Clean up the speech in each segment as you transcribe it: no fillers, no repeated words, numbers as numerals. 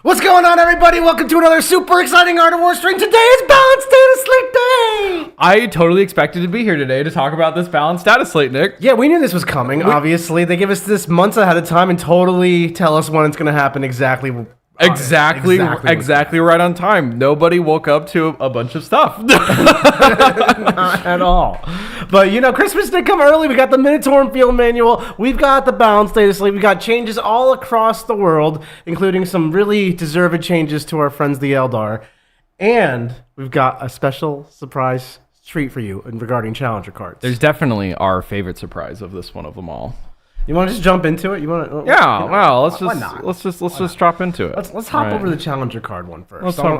What's going on, everybody? Welcome to another super exciting Art of War stream. Today is Balance Dataslate Day! I totally expected to be here today to talk about this Balance Dataslate, Nick. Yeah, we knew this was coming, obviously. They give us this months ahead of time and totally tell us when it's going to happen exactly Exactly right on time. Nobody woke up to a bunch of stuff. Not at all. But, you know, Christmas did come early. We got the Militarum field manual. We've got the Balance Dataslate. We got changes all across the world, including some really deserved changes to our friends, the Aeldari. And we've got a special surprise treat for you regarding Challenger cards. There's definitely our favorite surprise of this one of them all. You want to just jump into it? You want to? Yeah. Well, let's just drop into it. Let's hop over the Challenger card one first. I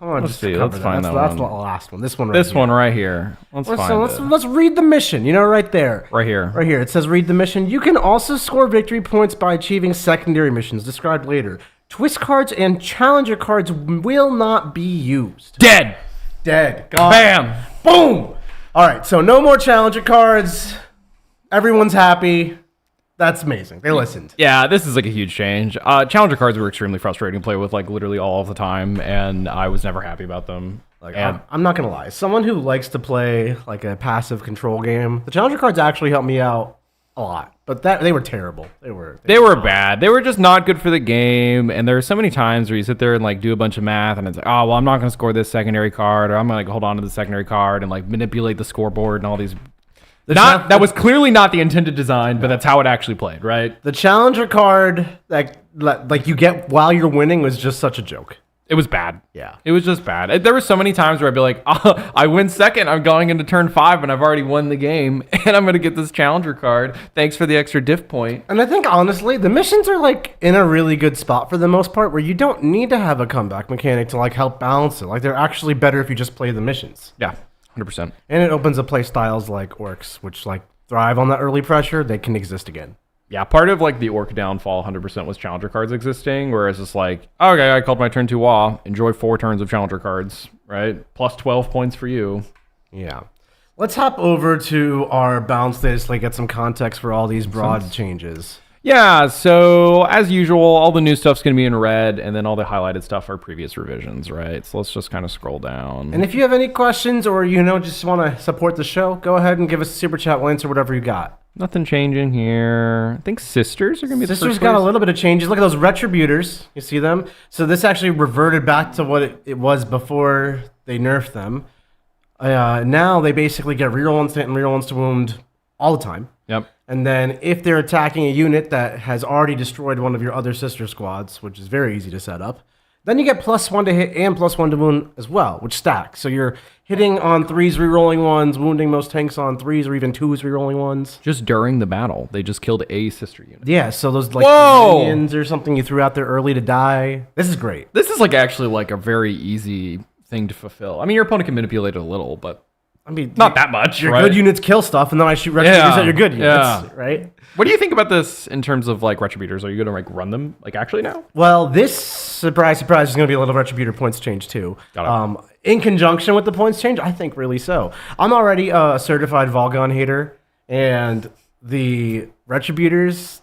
want to just see. cover Let's find that That's one. the last one. This one. Right here. Let's read the mission. You know, right there. Right here. Right here. It says read the mission. You can also score victory points by achieving secondary missions described later. Twist cards and Challenger cards will not be used. Dead. Gone. Bam. Boom. All right. So no more Challenger cards. Everyone's happy. That's amazing. They listened. Yeah, this is like a huge change. Challenger cards were extremely frustrating to play with, like literally all of the time, and I was never happy about them. Like, I'm not gonna lie. Someone who likes to play like a passive control game, the Challenger cards actually helped me out a lot. But they were terrible. They were bad. They were just not good for the game. And there are so many times where you sit there and like do a bunch of math, and it's like, oh well, I'm not gonna score this secondary card, or I'm gonna like hold on to the secondary card and like manipulate the scoreboard and all these. That was clearly not the intended design, but that's how it actually played, right? The Challenger card that like you get while you're winning was just such a joke. It was bad. Yeah. It was just bad. There were so many times where I'd be like, oh, I win second, I'm going into turn 5, and I've already won the game, and I'm going to get this Challenger card. Thanks for the extra diff point. And I think, honestly, the missions are like in a really good spot for the most part, where you don't need to have a comeback mechanic to like help balance it. Like, they're actually better if you just play the missions. Yeah. 100%. And it opens up play styles like Orks, which like thrive on that early pressure. They can exist again. Yeah, part of like the Orc downfall 100% was Challenger cards existing, whereas it's like, okay, I called my turn 2 WAAAAAAAAGH. Enjoy 4 turns of Challenger cards, right? Plus 12 points for you. Yeah. Let's hop over to our Balance Dataslate, get some context for all these broad changes. Yeah, so as usual, all the new stuff's going to be in red, and then all the highlighted stuff are previous revisions, right? So let's just kind of scroll down. And if you have any questions or, you know, just want to support the show, go ahead and give us a super chat. We'll answer whatever you got. Nothing changing here. I think Sisters are going to be the Sisters first got place. a little bit of changes. Look at those Retributors. You see them? So this actually reverted back to what it was before they nerfed them. Now they basically get reroll instant and reroll instant wound all the time. Yep. And then if they're attacking a unit that has already destroyed one of your other sister squads, which is very easy to set up, then you get +1 to hit and +1 to wound as well, which stacks. So you're hitting on 3s, rerolling 1s, wounding most tanks on 3s or even 2s, rerolling 1s. Just during the battle, they just killed a sister unit. Yeah, so those like minions or something you threw out there early to die. This is great. This is like actually like a very easy thing to fulfill. I mean, your opponent can manipulate it a little, but I mean, not that much. Your right? Good units kill stuff, and then I shoot Retributors at your good units, right? What do you think about this in terms of like Retributors? Are you going to like run them like actually now? Well, this surprise is going to be a little Retributor points change too. In conjunction with the points change, I think really so. I'm already a certified Volgon hater, and the Retributors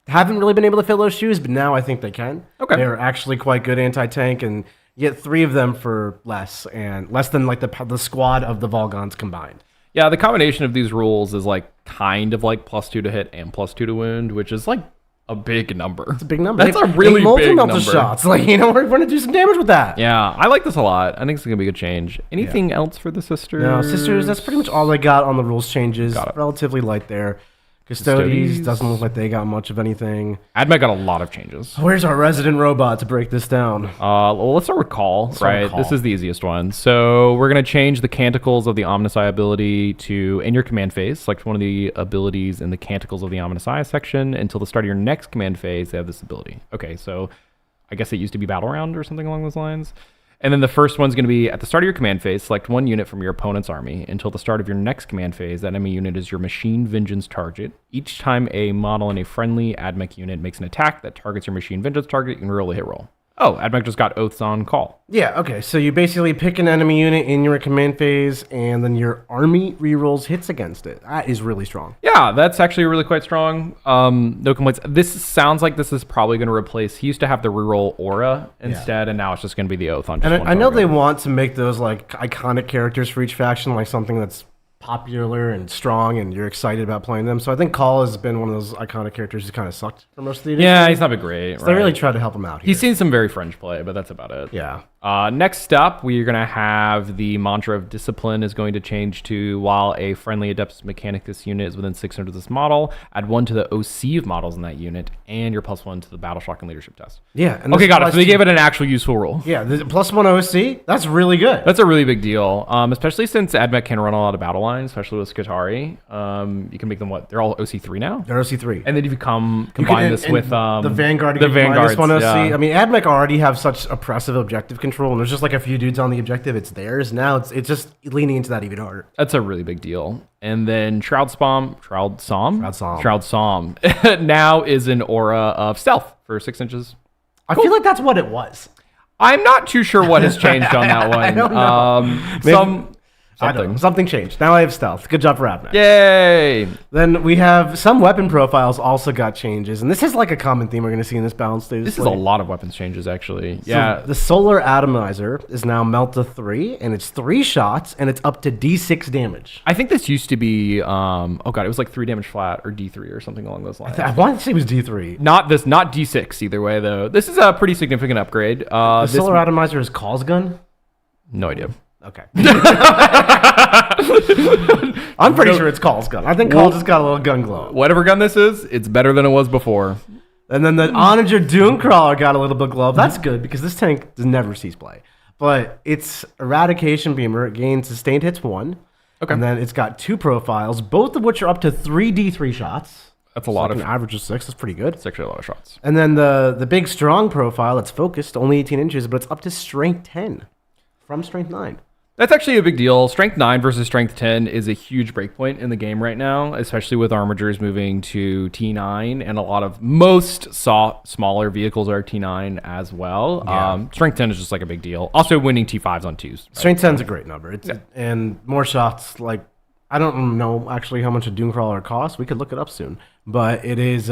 haven't really been able to fill those shoes, but now I think they can. Okay, they're actually quite good anti-tank, and you get 3 of them for less than like the squad of the Volgons combined. Yeah, the combination of these rules is like kind of like +2 to hit and +2 to wound, which is like a big number. It's a big number. That's a really big number. Shots. Like, you know, we're going to do some damage with that. Yeah, I like this a lot. I think it's going to be a good change. Anything else for the Sisters? No, Sisters, that's pretty much all they got on the rules changes. Relatively light there. Custodes doesn't look like they got much of anything. AdMech got a lot of changes. Where's our resident robot to break this down? Well, let's start with Call, right? This is the easiest one. So we're going to change the Canticles of the Omnisci ability to, in your command phase, select one of the abilities in the Canticles of the Omnisci section. Until the start of your next command phase, they have this ability. Okay, so I guess it used to be Battle Round or something along those lines. And then the first one's going to be at the start of your command phase, select one unit from your opponent's army. Until the start of your next command phase, that enemy unit is your Machine Vengeance target. Each time a model in a friendly AdMech unit makes an attack that targets your Machine Vengeance target, you can roll a hit roll. Oh, AdMech just got Oaths on Call. Yeah, okay. So you basically pick an enemy unit in your command phase, and then your army rerolls hits against it. That is really strong. Yeah, that's actually really quite strong. No complaints. This sounds like this is probably going to replace... He used to have the reroll Aura instead, and now it's just going to be the Oath on just And one I know target. they want to make those like iconic characters for each faction, like something that's popular and strong, and you're excited about playing them. So I think Call has been one of those iconic characters who's kind of sucked for most of the edition. Yeah, he's not been great. So they really tried to help him out here. He's seen some very French play, but that's about it. Yeah. Next up, we're going to have the mantra of discipline is going to change to while a friendly Adeptus Mechanicus unit is within 600 of this model, add 1 to the OC of models in that unit, and your +1 to the Battle Shock and Leadership test. Yeah. And Okay, got it. So they gave it an actual useful rule. Yeah, the +1 OC, that's really good. That's a really big deal, especially since AdMech can run a lot of battle lines, especially with Skitarii. You can make them what? They're all OC3 now? They're OC3. And then if you combine this with the Vanguard, the Vanguards, -1 OC. yeah. I mean, AdMech already have such oppressive objective control, and there's just like a few dudes on the objective. It's theirs. Now it's just leaning into that even harder. That's a really big deal. And then Shroud Som now is an aura of stealth for 6 inches. I feel like that's what it was. I'm not too sure what has changed on that one. I don't know. Something changed. Now I have stealth. Good job for AdMech. Yay! Then we have some weapon profiles also got changes, and this is like a common theme we're going to see in this Balance Dataslate. This is a lot of weapons changes, actually. So Yeah. the Solar Atomizer is now melt to 3, and it's 3 shots, and it's up to D6 damage. I think this used to be, it was like 3 damage flat or D3 or something along those lines. I wanted to say it was D3. Not D6 either way, though. This is a pretty significant upgrade. The Solar Atomizer is Call's gun? No idea. Okay. I'm pretty sure it's Call's gun. I think Call just got a little gun glow. Whatever gun this is, it's better than it was before. And then the Onager Doomcrawler got a little bit glow. That's good because this tank does never cease play. But its Eradication Beamer gains sustained hits 1. Okay. And then it's got 2 profiles, both of which are up to 3d3 shots. That's a lot of an average of 6. That's pretty good. It's actually a lot of shots. And then the big strong profile, it's focused, only 18 inches, but it's up to strength 10 from strength 9. That's actually a big deal. Strength 9 versus Strength 10 is a huge breakpoint in the game right now, especially with armigers moving to T9, and most smaller vehicles are T9 as well. Yeah. Strength 10 is just like a big deal. Also winning T5s on 2s. Right? Strength 10 is a great number. And more shots, like, I don't know actually how much a Doomcrawler costs. We could look it up soon. But it is...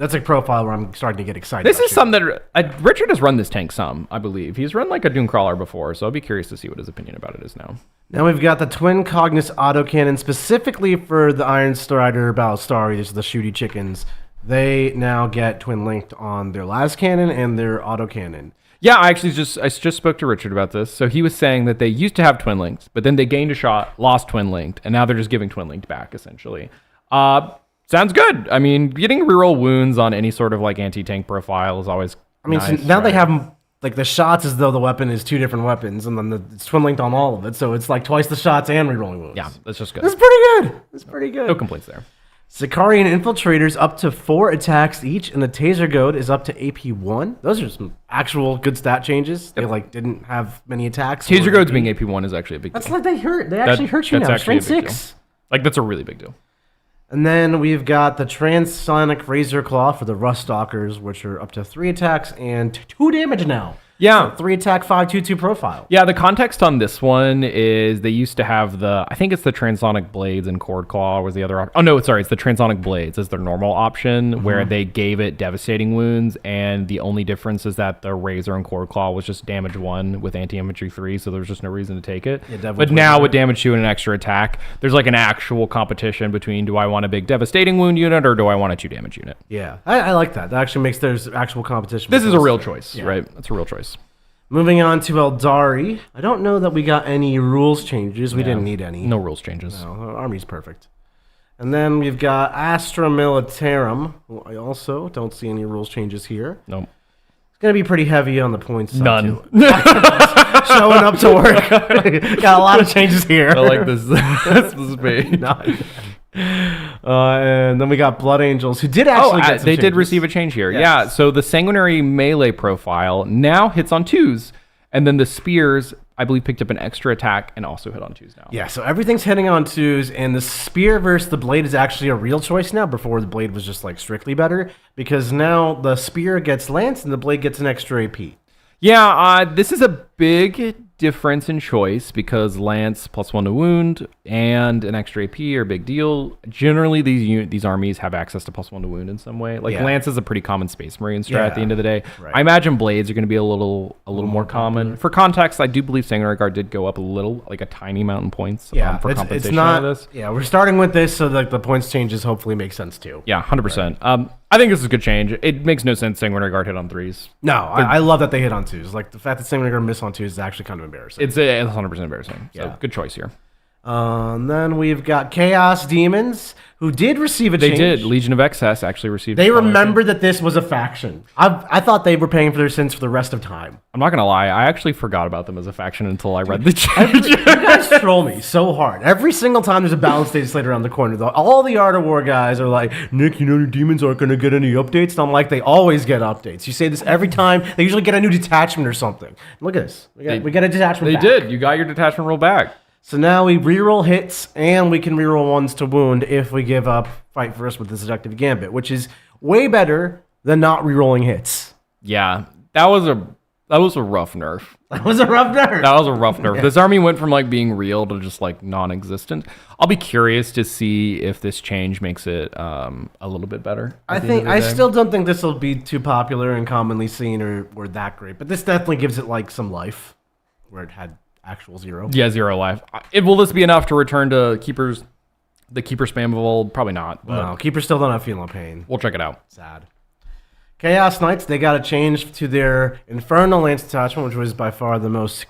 that's a profile where I'm starting to get excited. This is something that Richard has run this tank some, I believe. He's run like a Doomcrawler before, so I'll be curious to see what his opinion about it is now. Now we've got the Twin Cognus autocannon specifically for the Iron Strider Balastari, the shooty chickens. They now get twin linked on their las cannon and their autocannon. Yeah, I just spoke to Richard about this. So he was saying that they used to have twin linked, but then they gained a shot, lost twin linked, and now they're just giving twin linked back essentially. Sounds good. I mean, getting reroll wounds on any sort of like anti-tank profile is always nice, so now they have like the shots as though the weapon is 2 different weapons, and then it's twin linked on all of it. So it's like twice the shots and rerolling wounds. Yeah, that's just good. That's pretty good. No complaints there. Sicarian Infiltrators up to 4 attacks each, and the Taser Goad is up to AP1. Those are some actual good stat changes. They didn't have many attacks. Taser Goads being AP1 is actually a big deal. That's like they actually hurt you now. Strength 6. Like that's a really big deal. And then we've got the Transonic Razor Claw for the Rust Stalkers, which are up to 3 attacks and 2 damage now. Yeah. So 3 attack, 5/2/2 profile. Yeah, the context on this one is they used to have I think it's the Transonic Blades and Cord Claw was the other option. Oh, no, sorry, it's the Transonic Blades as their normal option, where they gave it devastating wounds, and the only difference is that the Razor and Cord Claw was just damage 1 with anti-infantry 3, so there was just no reason to take it. Yeah, but now with damage 2 and an extra attack, there's like an actual competition between do I want a big devastating wound unit or do I want a 2 damage unit? Yeah, I like that. That actually makes there's actual competition. This is a real choice, right? That's a real choice. Moving on to Aeldari. I don't know that we got any rules changes. We didn't need any. No rules changes. No, our army's perfect. And then we've got Astra Militarum. Who I also don't see any rules changes here. Nope. It's going to be pretty heavy on the points side, None. too. Showing up to work. Got a lot of changes here. I like this. This is me. And then we got Blood Angels, who did actually get some they changes. did receive a change here. Yes. Yeah, so the Sanguinary melee profile now hits on 2s, and then the Spears, I believe, picked up an extra attack and also hit on 2s now. Yeah, so everything's hitting on 2s, and the spear versus the blade is actually a real choice now. Before, the blade was just like strictly better, because now the spear gets lance and the blade gets an extra AP. Yeah, this is a big difference in choice because lance +1 to wound and an extra AP are a big deal. Generally, these armies have access to +1 to wound in some way. Like lance is a pretty common Space Marine strat at the end of the day. Right. I imagine blades are going to be a little more common. For context, I do believe Sanguinary Guard did go up a little, like a tiny amount in points. For compensation it's not, of this. Yeah, we're starting with this, so like the points changes hopefully make sense too. Yeah, 100%. Right. I think this is a good change. It makes no sense Sanguinary Guard hit on 3s. No, I love that they hit on 2s. Like the fact that Sanguinary Guard miss on 2s is actually kind of embarrassing. It's 100% embarrassing. So good choice here. And then we've got Chaos Demons, who did receive a change. They did. Legion of Excess actually received They remembered that this was a faction. I thought they were paying for their sins for the rest of time. I'm not going to lie. I actually forgot about them as a faction until I read the change. You guys troll me so hard. Every single time there's a Balance Dataslate around the corner, though, all the Art of War guys are like, Nick, you know your demons aren't going to get any updates? And I'm like, they always get updates. You say this every time. They usually get a new detachment or something. Look at this. We got a detachment back. They did. You got your detachment roll back. So now we reroll hits, and we can reroll 1s to wound if we give up Fight First with the Seductive Gambit, which is way better than not rerolling hits. Yeah, that was a rough nerf. That was a rough nerf. That was a rough nerf. Yeah. This army went from like being real to just like non-existent. I'll be curious to see if this change makes it a little bit better. I still don't think this will be too popular and commonly seen or that great, but this definitely gives it like some life where it had actual 0. Yeah, 0 life. Will this be enough to return to Keeper's the Keeper spam of old? Probably not. But no, Keeper still don't have Feeling Pain. We'll check it out. Sad. Chaos Knights, they got a change to their Infernal Lance Detachment, which was by far the most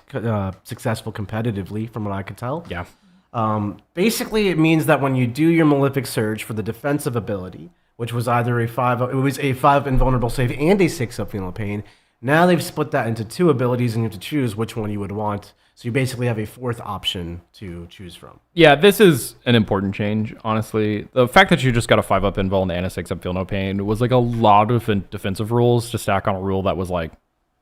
successful competitively, from what I could tell. Yeah. Basically, it means that when you do your Malefic Surge for the defensive ability, which was either a 5 invulnerable save and a 6 up Feeling Pain, now they've split that into 2 abilities, and you have to choose which one you would want. So you basically have a 4th option to choose from. Yeah, this is an important change, honestly. The fact that you just got a 5-up invul and a 6 up Feel No Pain was like a lot of defensive rules to stack on a rule that was like,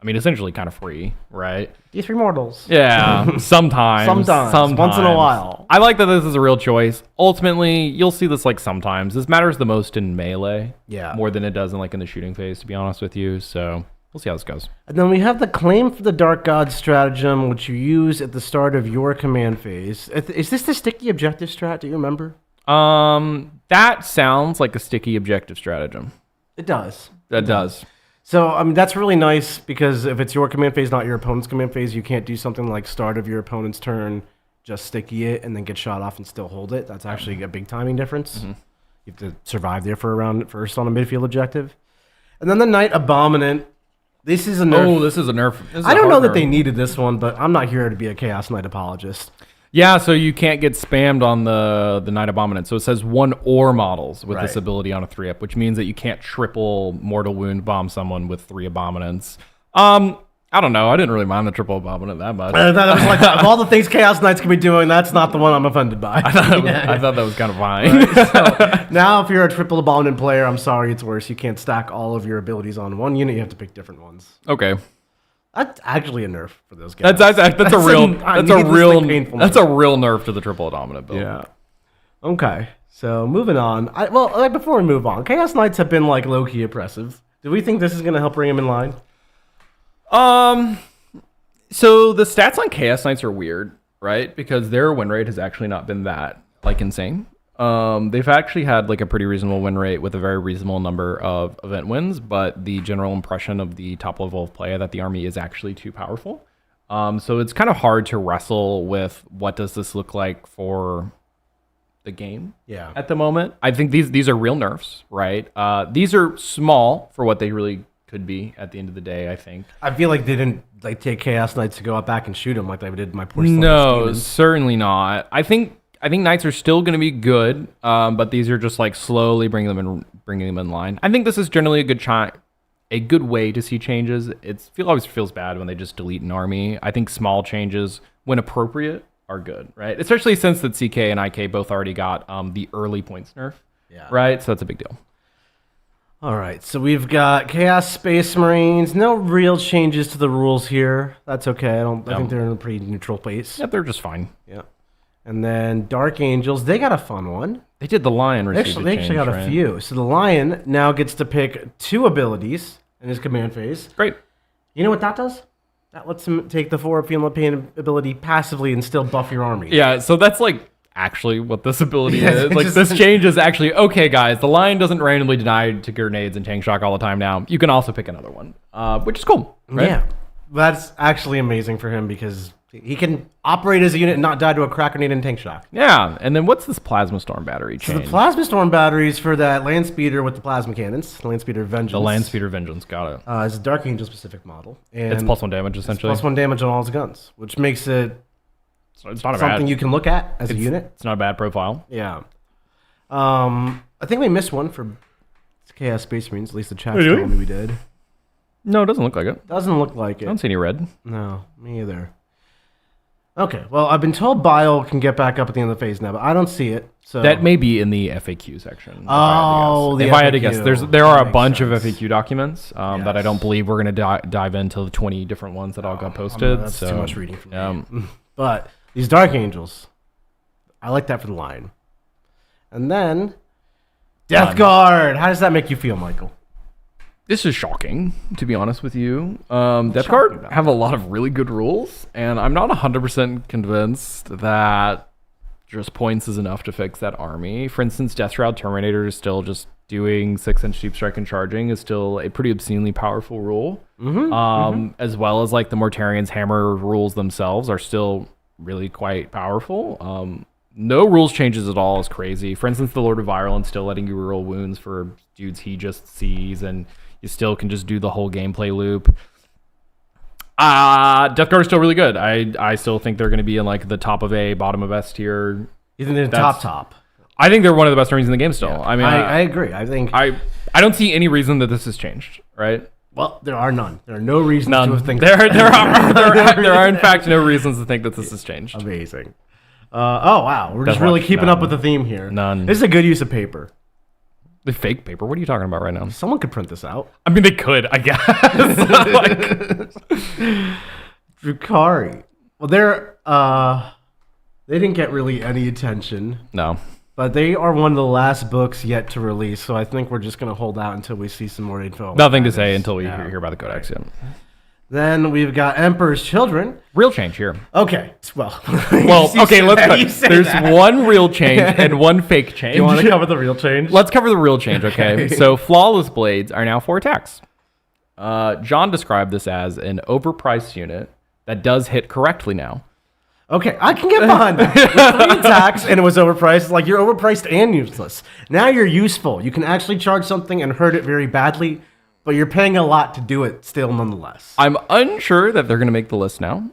I mean, essentially kind of free, right? D3 mortals. Yeah, sometimes. Once in a while. I like that this is a real choice. Ultimately, you'll see this like sometimes. This matters the most in melee. Yeah. More than it does in like in the shooting phase, to be honest with you. So we'll see how this goes. And then we have the Claim for the Dark God stratagem, which you use at the start of your command phase. Is this the sticky objective strat? Do you remember? That sounds like a sticky objective stratagem. It does. That does. So, I mean, that's really nice because if it's your command phase, not your opponent's command phase, you can't do something like start of your opponent's turn, just sticky it, and then get shot off and still hold it. That's actually a big timing difference. Mm-hmm. You have to survive there for a round at first on a midfield objective. And then the Knight Abominant. This is a nerf. Oh, this is a nerf. I don't know that they needed this one, but I'm not here to be a Chaos Knight apologist. Yeah, so you can't get spammed on the Knight Abominant. So it says 1 or models with this ability on a 3-up, which means that you can't triple mortal wound bomb someone with 3 Abominants. I don't know. I didn't really mind the triple Abominant that much. That was like, of all the things Chaos Knights can be doing, that's not the one I'm offended by. I thought that was kind of fine. Right, so now, if you're a triple Abominant player, I'm sorry, it's worse. You can't stack all of your abilities on one unit. You have to pick different ones. Okay. That's actually a nerf for those guys. That's a real nerf to the triple Abominant build. Yeah. Okay. So moving on. Before we move on, Chaos Knights have been like low-key oppressive. Do we think this is going to help bring them in line? So the stats on Chaos Knights are weird, right? Because their win rate has actually not been that like insane. They've actually had like a pretty reasonable win rate with a very reasonable number of event wins, but the general impression of the top level of play that the army is actually too powerful. So it's kind of hard to wrestle with what does this look like for the game at the moment. I think these are real nerfs, right? These are small for what they really could be at the end of the day, I think. I feel like they didn't like take Chaos Knights to go out back and shoot them like they did my poor No, certainly not. I think Knights are still going to be good, but these are just like slowly bringing them in line. I think this is generally a good way to see changes. It always feels bad when they just delete an army. I think small changes, when appropriate, are good, right? Especially since that CK and IK both already got the early points nerf, right? So that's a big deal. All right, so we've got Chaos Space Marines. No real changes to the rules here. That's okay. I think they're in a pretty neutral place. Yeah, they're just fine. Yeah. And then Dark Angels, they got a fun one. They did the Lion They actually got a few. So the Lion now gets to pick 2 abilities in his command phase. Great. You know what that does? That lets him take the 4 Feeling Pain ability passively and still buff your army. Yeah, so that's like actually what this ability is. Like this change is actually, okay guys, the Lion doesn't randomly deny to grenades and tank shock all the time now. You can also pick another one, which is cool, right? Yeah, that's actually amazing for him because he can operate as a unit and not die to a crack grenade and tank shock. Yeah, and then what's this Plasma Storm battery change? So the Plasma Storm batteries for that Land Speeder with the plasma cannons, the Land Speeder Vengeance. The Land Speeder Vengeance, got it. It's a Dark Angel specific model. And it's +1 damage essentially. It's +1 damage on all his guns, which makes it it's not something you can look at as a unit. It's not a bad profile. Yeah. I think we missed one for Chaos Space Marines. At least the chat told me we did. No, it doesn't look like it. Doesn't look like it. I don't see any red. No, me either. Okay, well, I've been told Bile can get back up at the end of the phase now, but I don't see it. So that may be in the FAQ section. Oh, if I had to guess, there are a bunch of FAQ documents that I don't believe we're going to dive into the 20 different ones that all got posted. That's too much reading for me. But these Dark Angels, I like that for the line. And then Death Guard. How does that make you feel, Michael? This is shocking, to be honest with you. Death Guard have a lot of really good rules, and I'm not 100% convinced that just points is enough to fix that army. For instance, Death Shroud Terminator is still just doing 6-inch deep strike and charging is still a pretty obscenely powerful rule. As well as like the Mortarian's Hammer rules themselves are still really quite powerful. No rules changes at all is crazy. For instance, the Lord of Virulence still letting you roll wounds for dudes he just sees, and you still can just do the whole gameplay loop. Death Guard is still really good. I still think they're going to be in like the top of A, bottom of S tier. You think they're top? I think they're one of the best armies in the game still. Yeah. I mean, I agree. I think I don't see any reason that this has changed, right? Well, there are none. There are no reasons to think there are in fact no reasons to think that this has changed. Amazing. Oh wow, we're just really keeping up with the theme here. None. This is a good use of paper. The fake paper? What are you talking about right now? Someone could print this out. I mean, they could, I guess. Drukhari. Well, they didn't get really any attention. No. But they are one of the last books yet to release, so I think we're just going to hold out until we see some more info. Nothing to say until we hear about the Codex, yeah. Then we've got Emperor's Children. Real change here. Okay. Well, okay, let's go. There's one real change and one fake change. Do you want to cover the real change? Let's cover the real change, okay? So Flawless Blades are now 4 attacks. John described this as an overpriced unit that does hit correctly now. Okay, I can get behind that. With 3 attacks and it was overpriced. Like, you're overpriced and useless. Now you're useful. You can actually charge something and hurt it very badly, but you're paying a lot to do it still nonetheless. I'm unsure that they're going to make the list now.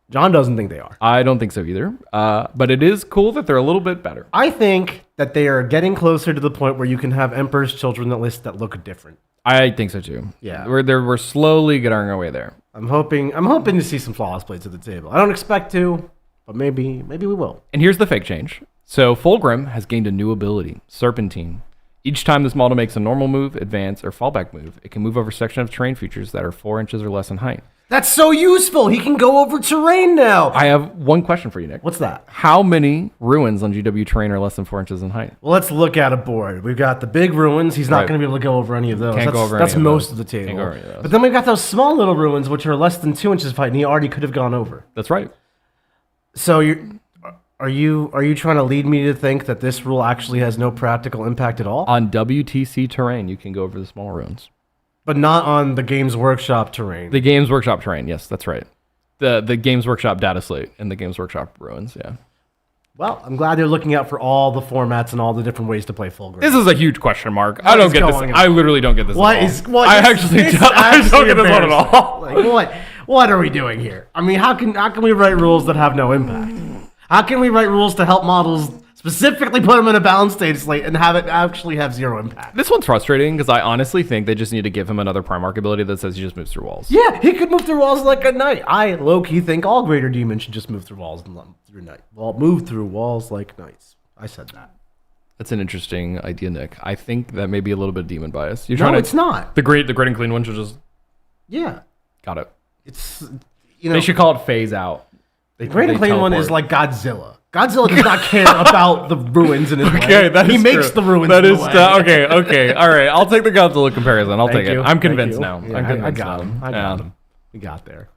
John doesn't think they are. I don't think so either. But it is cool that they're a little bit better. I think that they are getting closer to the point where you can have Emperor's Children that list that look different. I think so too. Yeah. We're slowly getting our way there. I'm hoping to see some Flawless Blades at the table. I don't expect to, but maybe we will. And here's the fake change. So Fulgrim has gained a new ability, Serpentine. Each time this model makes a normal move, advance, or fallback move, it can move over a section of terrain features that are 4 inches or less in height. That's so useful! He can go over terrain now! I have one question for you, Nick. What's that? How many ruins on GW terrain are less than 4 inches in height? Well, let's look at a board. We've got the big ruins. He's not going to be able to go over any of those. That's most of the table. Can't go over any of those. But then we've got those small little ruins, which are less than 2 inches of height, and he already could have gone over. That's right. So Are you trying to lead me to think that this rule actually has no practical impact at all? On WTC terrain, you can go over the small ruins. But not on the Games Workshop terrain. The Games Workshop terrain, yes, that's right. The Games Workshop data slate and the Games Workshop ruins, yeah. Well, I'm glad they're looking out for all the formats and all the different ways to play Fulgrim. This is a huge question mark. I don't get this. I literally don't get this at all. I don't get this one at all. Like, what are we doing here? I mean, how can we write rules that have no impact? How can we write rules to help models specifically put them in a balanced data slate and have it actually have 0 impact? This one's frustrating because I honestly think they just need to give him another Primarch ability that says he just moves through walls. Yeah, he could move through walls like a knight. I low-key think all greater demons should just move through walls and through knight. Well, move through walls like knights. I said that. That's an interesting idea, Nick. I think that may be a little bit of demon bias. No, it's not. The great and clean one should just... Yeah. Got it. It's, they should call it phase out. The great and clean one is like Godzilla. Godzilla does not care about the ruins in his way. He makes the ruins in his way. Okay. All right. I'll take the Godzilla comparison. I'll take it. I'm convinced now. Yeah, I got him. We got there.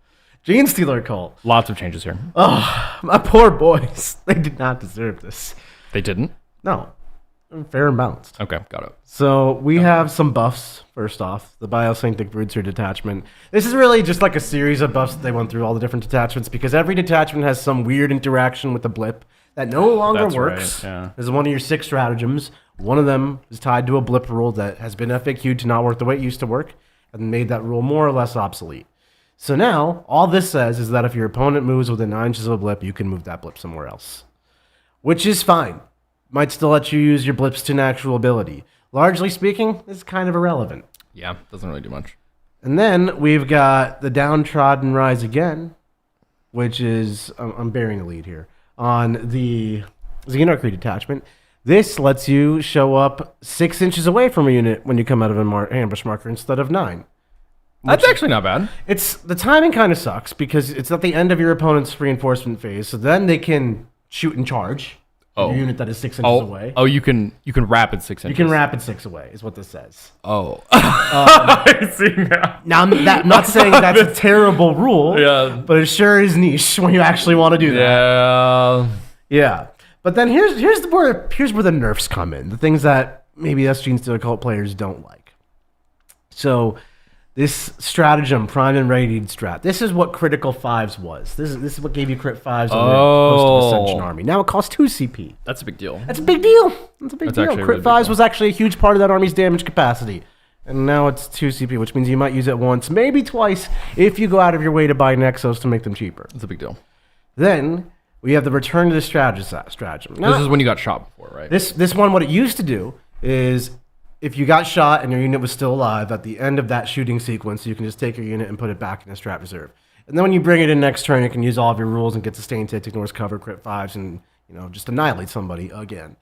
Genestealer Cult. Lots of changes here. Oh, my poor boys. They did not deserve this. They didn't? No. Fair and balanced. Okay, got it. So we have some buffs, first off. The Biosynctic Broodseer detachment. This is really just like a series of buffs. They went through all the different detachments because every detachment has some weird interaction with the blip that no longer works. Right, yeah. This is one of your 6 stratagems. One of them is tied to a blip rule that has been FAQ'd to not work the way it used to work and made that rule more or less obsolete. So now, all this says is that if your opponent moves within 9 inches of a blip, you can move that blip somewhere else. Which is fine. Might still let you use your blips to natural ability. Largely speaking, it's kind of irrelevant. Yeah, doesn't really do much. And then we've got the Downtrodden Rise Again, which is, I'm bearing the lead here, on the Xenarchy detachment. This lets you show up 6 inches away from a unit when you come out of an ambush marker instead of 9. That's actually not bad. It's the timing kind of sucks because it's at the end of your opponent's reinforcement phase, so then they can shoot and charge. Your unit that is 6 inches away. Oh, you can rapid 6 inches. You can rapid 6 away, is what this says. Oh. I see now. Now, I'm not saying that's a terrible rule, but it sure is niche when you actually want to do that. Yeah. But then here's where the nerfs come in. The things that maybe us Genestealer Cult players don't like. So, this stratagem, Prime and Radiant Strat. This is what Critical 5s was. This is what gave you Crit 5s on your Post-Ascension army. Now it costs 2 CP. That's a big deal. That's a big deal. Crit 5s was actually a huge part of that army's damage capacity. And now it's 2 CP, which means you might use it once, maybe twice, if you go out of your way to buy Nexos to make them cheaper. That's a big deal. Then we have the Return to the Stratagem. Now, this is when you got shot before, right? This one, what it used to do is... if you got shot and your unit was still alive, at the end of that shooting sequence, you can just take your unit and put it back in a strat reserve. And then when you bring it in next turn, you can use all of your rules and get sustained hits, ignores cover, crit 5s, and just annihilate somebody again.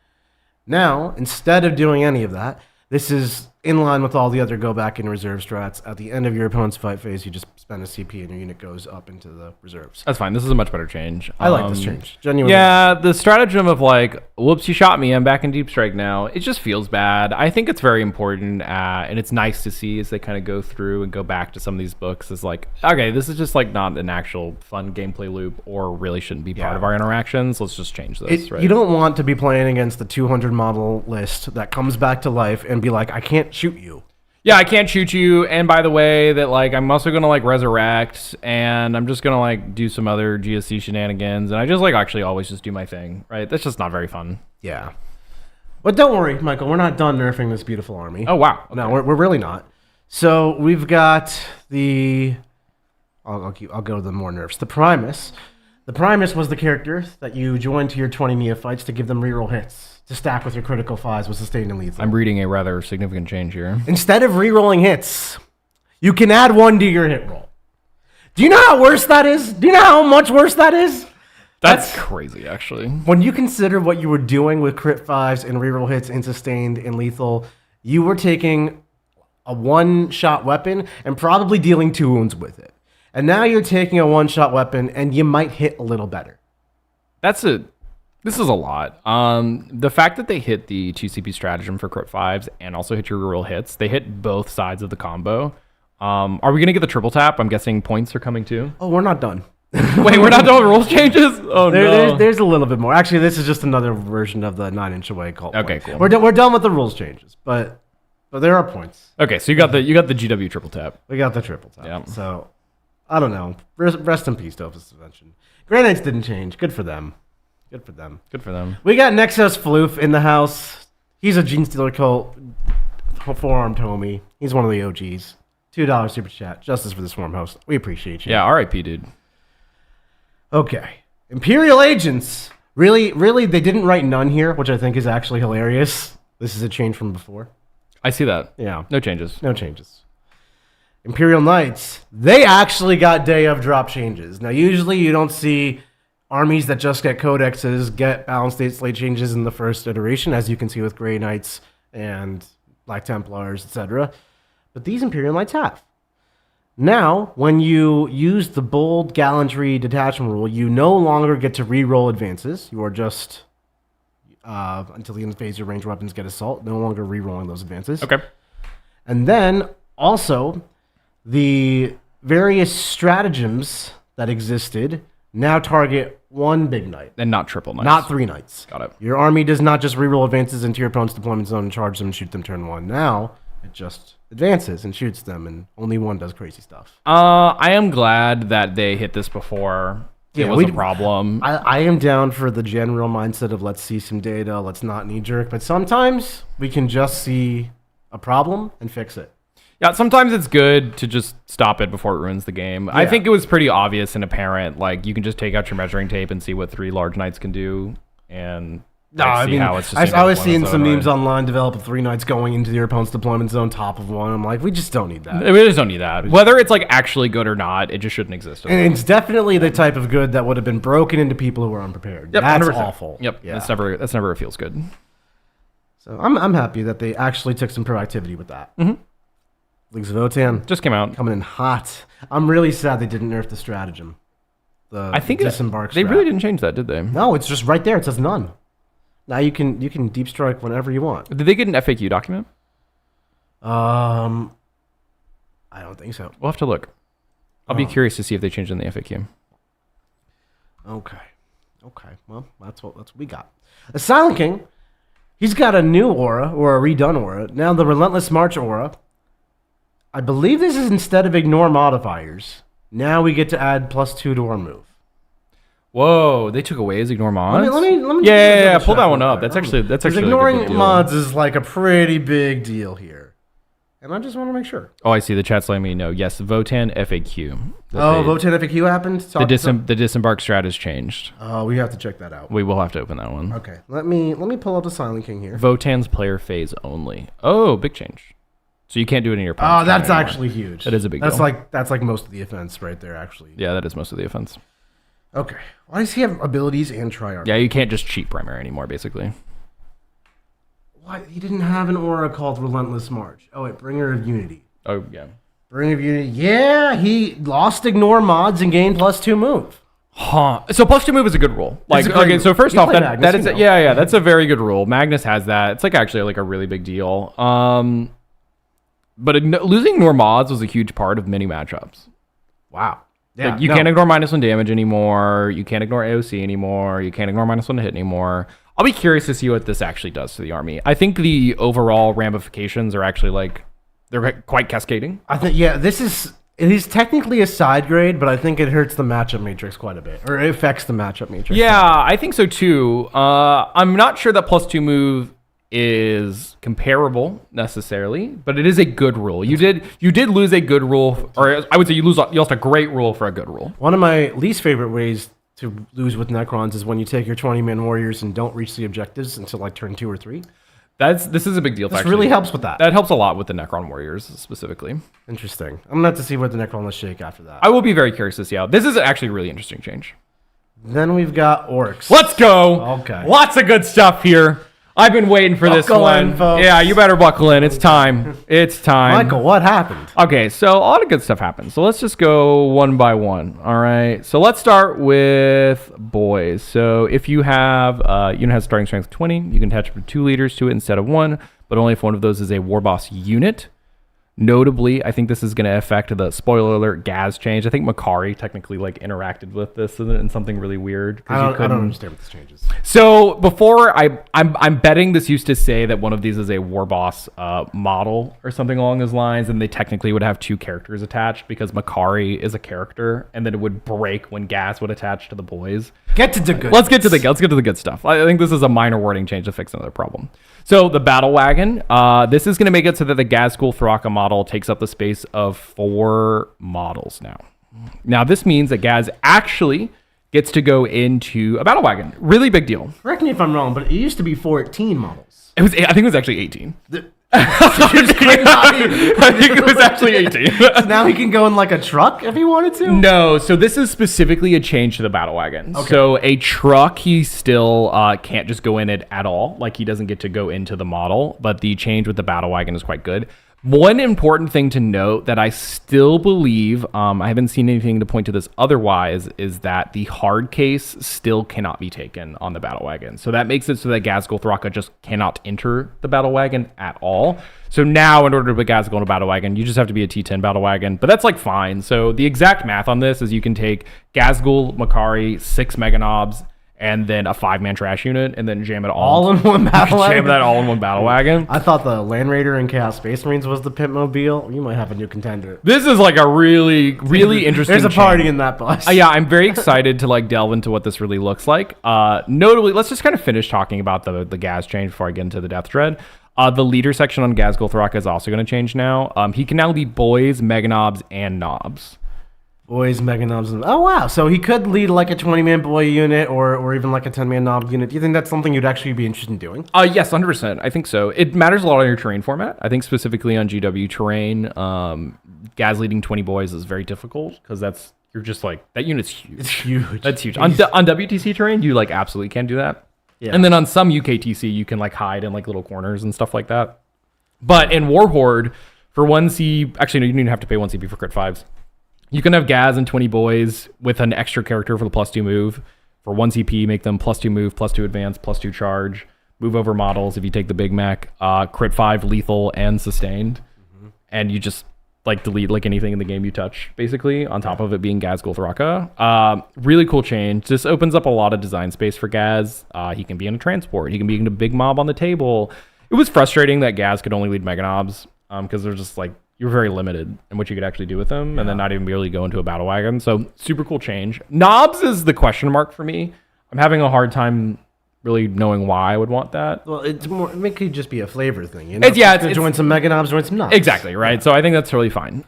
Now, instead of doing any of that, this is in line with all the other go back in reserve strats. At the end of your opponent's fight phase, you just spend a CP and your unit goes up into the reserves. That's fine. This is a much better change. I like this change. Genuinely. Yeah, the stratagem of like, whoops, you shot me. I'm back in Deep Strike now. It just feels bad. I think it's very important, and it's nice to see as they kind of go through and go back to some of these books. It's like, okay, this is just like not an actual fun gameplay loop, or really shouldn't be part of our interactions. Let's just change this. Right? You don't want to be playing against the 200 model list that comes back to life and be like, I can't shoot you. Yeah, I can't shoot you, and by the way, that like I'm also gonna like resurrect, and I'm just gonna like do some other GSC shenanigans, and I just like actually always just do my thing, right? That's just not very fun. Yeah, but don't worry, Michael, we're not done nerfing this beautiful army. Oh wow, okay. No, we're really not. So we've got the I'll go to the more nerfs. The Primus. The Primus was the character that you joined to your 20 neophytes to give them reroll hits to stack with your critical 5s with sustained and lethal. I'm reading a rather significant change here. Instead of rerolling hits, you can add 1 to your hit roll. Do you know how worse that is? Do you know how much worse that is? That's crazy, actually. When you consider what you were doing with crit 5s and reroll hits and sustained and lethal, you were taking a 1-shot weapon and probably dealing 2 wounds with it. And now you're taking a 1-shot weapon and you might hit a little better. This is a lot. The fact that they hit the 2 CP stratagem for crit 5s and also hit your reroll hits, they hit both sides of the combo. Are we going to get the triple tap? I'm guessing points are coming too. Oh, we're not done. Wait, we're not done with rules changes? Oh, no. There's a little bit more. Actually, this is just another version of the 9-inch away cult. Okay, point. cool. We're done with the rules changes, but there are points. Okay, so you got the GW triple tap. We got the triple tap. Yeah. So, I don't know. Rest in peace, Dopus Suspension. Grey Knights didn't change. Good for them. Good for them. Good for them. We got Nexos Floof in the house. He's a Genestealer Cult forearmed homie. He's one of the OGs. $2 super chat. Justice for the Swarm host. We appreciate you. Yeah, RIP, dude. Okay. Imperial Agents. Really, they didn't write none here, which I think is actually hilarious. This is a change from before. I see that. Yeah. No changes. No changes. Imperial Knights. They actually got day of drop changes. Now, usually you don't see armies that just get codexes get balance dataslate changes in the first iteration, as you can see with Grey Knights and Black Templars, etc. But these Imperial Knights have. Now, when you use the bold gallantry detachment rule, you no longer get to re-roll advances. You are just, until the end of the phase, your ranged weapons get assault. No longer re-rolling those advances. Okay. And then, also, the various stratagems that existed now target one big knight. And not triple knights. Not 3 knights. Got it. Your army does not just reroll advances into your opponent's deployment zone and charge them and shoot them turn 1. Now, it just advances and shoots them, and only one does crazy stuff. I am glad that they hit this before it was a problem. I am down for the general mindset of let's see some data, let's not knee-jerk, but sometimes we can just see a problem and fix it. Yeah, sometimes it's good to just stop it before it ruins the game. Yeah. I think it was pretty obvious and apparent. Like, you can just take out your measuring tape and see what 3 large knights can do, and how it's just I was seeing some memes online develop 3 knights going into your opponent's deployment zone top of one. I'm like, we just don't need that. We just don't need that. Whether it's like actually good or not, it just shouldn't exist. And it's definitely the type of good that would have been broken into people who were unprepared. Yep, that's 100%. Awful. Yep, yeah. That's never feels good. So I'm happy that they actually took some proactivity with that. Mm-hmm. Leagues of Votann just came out, coming in hot. I'm really sad they didn't nerf the stratagem. I think disembark. They really didn't change that, did they? No, it's just right there. It says none. Now you can deep strike whenever you want. Did they get an FAQ document? I don't think so. We'll have to look. I'll be curious to see if they changed in the FAQ. Okay. Well, that's what we got. A Silent King. He's got a new aura or a redone aura. Now the Relentless March aura. I believe this is instead of ignore modifiers. Now we get to add +2 to our move. Whoa, they took away his ignore mods? Let me yeah, pull that one up. That's actually ignoring mods is like a pretty big deal here. And I just want to make sure. Oh, I see. The chat's letting me know. Yes, Votann FAQ. Votann FAQ happened? The disembark strat has changed. Oh, we have to check that out. We will have to open that one. Okay, let me pull up the Silent King here. Votann's player phase only. Oh, big change. So you can't do it in your opponent's that's anymore. Actually huge. That is a big deal. That's like most of the offense right there, actually. Yeah, that is most of the offense. Okay. Why does he have abilities and triarch? Yeah, you can't just cheat primary anymore, basically. Why? He didn't have an aura called Relentless March. Oh, wait, Bringer of Unity. Oh, yeah. Bringer of Unity. Yeah, he lost ignore mods and gained +2 move. Huh. So +2 move is a good rule. Like, okay, so first off, that is that's a very good rule. Magnus has that. It's like actually like a really big deal. But losing ignore mods was a huge part of many matchups. Wow. Yeah, like you can't ignore -1 damage anymore. You can't ignore AOC anymore. You can't ignore -1 to hit anymore. I'll be curious to see what this actually does to the army. I think the overall ramifications are actually they're quite cascading. I think it is technically a side grade, but I think it hurts the matchup matrix quite a bit, or it affects the matchup matrix. Yeah, I think so too. I'm not sure that +2 move is comparable necessarily, but it is a good rule. You did lose a good rule, or I would say you lost a great rule for a good rule. One of my least favorite ways to lose with Necrons is when you take your 20-man warriors and don't reach the objectives until like turn 2 or 3. This is a big deal. This really helps with that. That helps a lot with the Necron warriors specifically. Interesting. I'm gonna have to see what the Necron will shake after that. I will be very curious to see how this is actually a really interesting change. Then we've got Orks. Let's go. Okay. Lots of good stuff here. I've been waiting for this one. Folks. Yeah, you better buckle in. It's time. It's time. Michael, what happened? Okay, so a lot of good stuff happened. So let's just go one by one. All right. So let's start with boys. So if you have unit has starting strength 20, you can attach up to 2 leaders to it instead of 1, but only if one of those is a war boss unit. Notably, I think this is going to affect the spoiler alert Gaz change. I think Makari technically interacted with this in something really weird. I don't understand what this changes. So before I'm betting this used to say that one of these is a war boss model or something along those lines, and they technically would have 2 characters attached because Makari is a character, and then it would break when Gaz would attach to the boys. Get to the good. Let's get to the good stuff. I think this is a minor wording change to fix another problem. So the battle wagon, this is going to make it so that the Gazgul Thraka model takes up the space of 4 models now. Now this means that Gaz actually gets to go into a battle wagon. Really big deal. Correct me if I'm wrong, but it used to be 14 models. I think it was actually 18. I think it was actually 18. So now he can go in like a truck if he wanted to? No, so this is specifically a change to the battle wagon. Okay. So a truck, he still can't just go in it at all. Like, he doesn't get to go into the model, but the change with the battle wagon is quite good. One important thing to note that I still believe, I haven't seen anything to point to this otherwise, is that the hard case still cannot be taken on the battle wagon. So that makes it so that Ghazghkull Thraka just cannot enter the battle wagon at all. So now, in order to put Ghazghkull in a battle wagon, you just have to be a T10 battle wagon, but that's like fine. So the exact math on this is you can take Ghazghkull, Makari, 6 Meganobs, and then a 5-man trash unit, and then jam it all in one battle wagon? Jam that all in one battle wagon. I thought the Land Raider and Chaos Space Marines was the Pimp-mobile. You might have a new contender. This is like a really, really interesting There's a party in that bus. Yeah, I'm very excited to like delve into what this really looks like. Notably, let's just kind of finish talking about the Gaz change before I get into the Death Dread. The leader section on Ghazghkull Thraka is also going to change now. He can now lead boys, Meganobs, and Knobs. Boys, Meganobs, and... Oh, wow. So he could lead like a 20-man boy unit or even like a 10-man knob unit. Do you think that's something you'd actually be interested in doing? Yes, 100%. I think so. It matters a lot on your terrain format. I think specifically on GW terrain, Gaz leading 20 boys is very difficult because you're just like, that unit's huge. It's huge. That's huge. On WTC terrain, you like absolutely can't do that. Yeah. And then on some UKTC, you can like hide in like little corners and stuff like that. But in Warhorde, for 1C, actually, no, you don't even have to pay 1 CP for crit 5s. You can have Gaz and 20 boys with an extra character for the +2 move. For 1 CP, make them +2 move, +2 advance, +2 charge. Move over models if you take the Big Mac. Crit 5, lethal, and sustained. Mm-hmm. And you just like delete like anything in the game you touch, basically, on top of it being Ghazghkull Thraka. Really cool change. This opens up a lot of design space for Gaz. He can be in a transport. He can be in a big mob on the table. It was frustrating that Gaz could only lead Meganobs because they're just like, you're very limited in what you could actually do with them, and then not even really go into a battle wagon. So super cool change. Knobs is the question mark for me. I'm having a hard time really knowing why I would want that. Well, it could just be a flavor thing. You know? It's join some Meganobs, join some Knobs. Exactly, right? Yeah. So I think that's totally fine.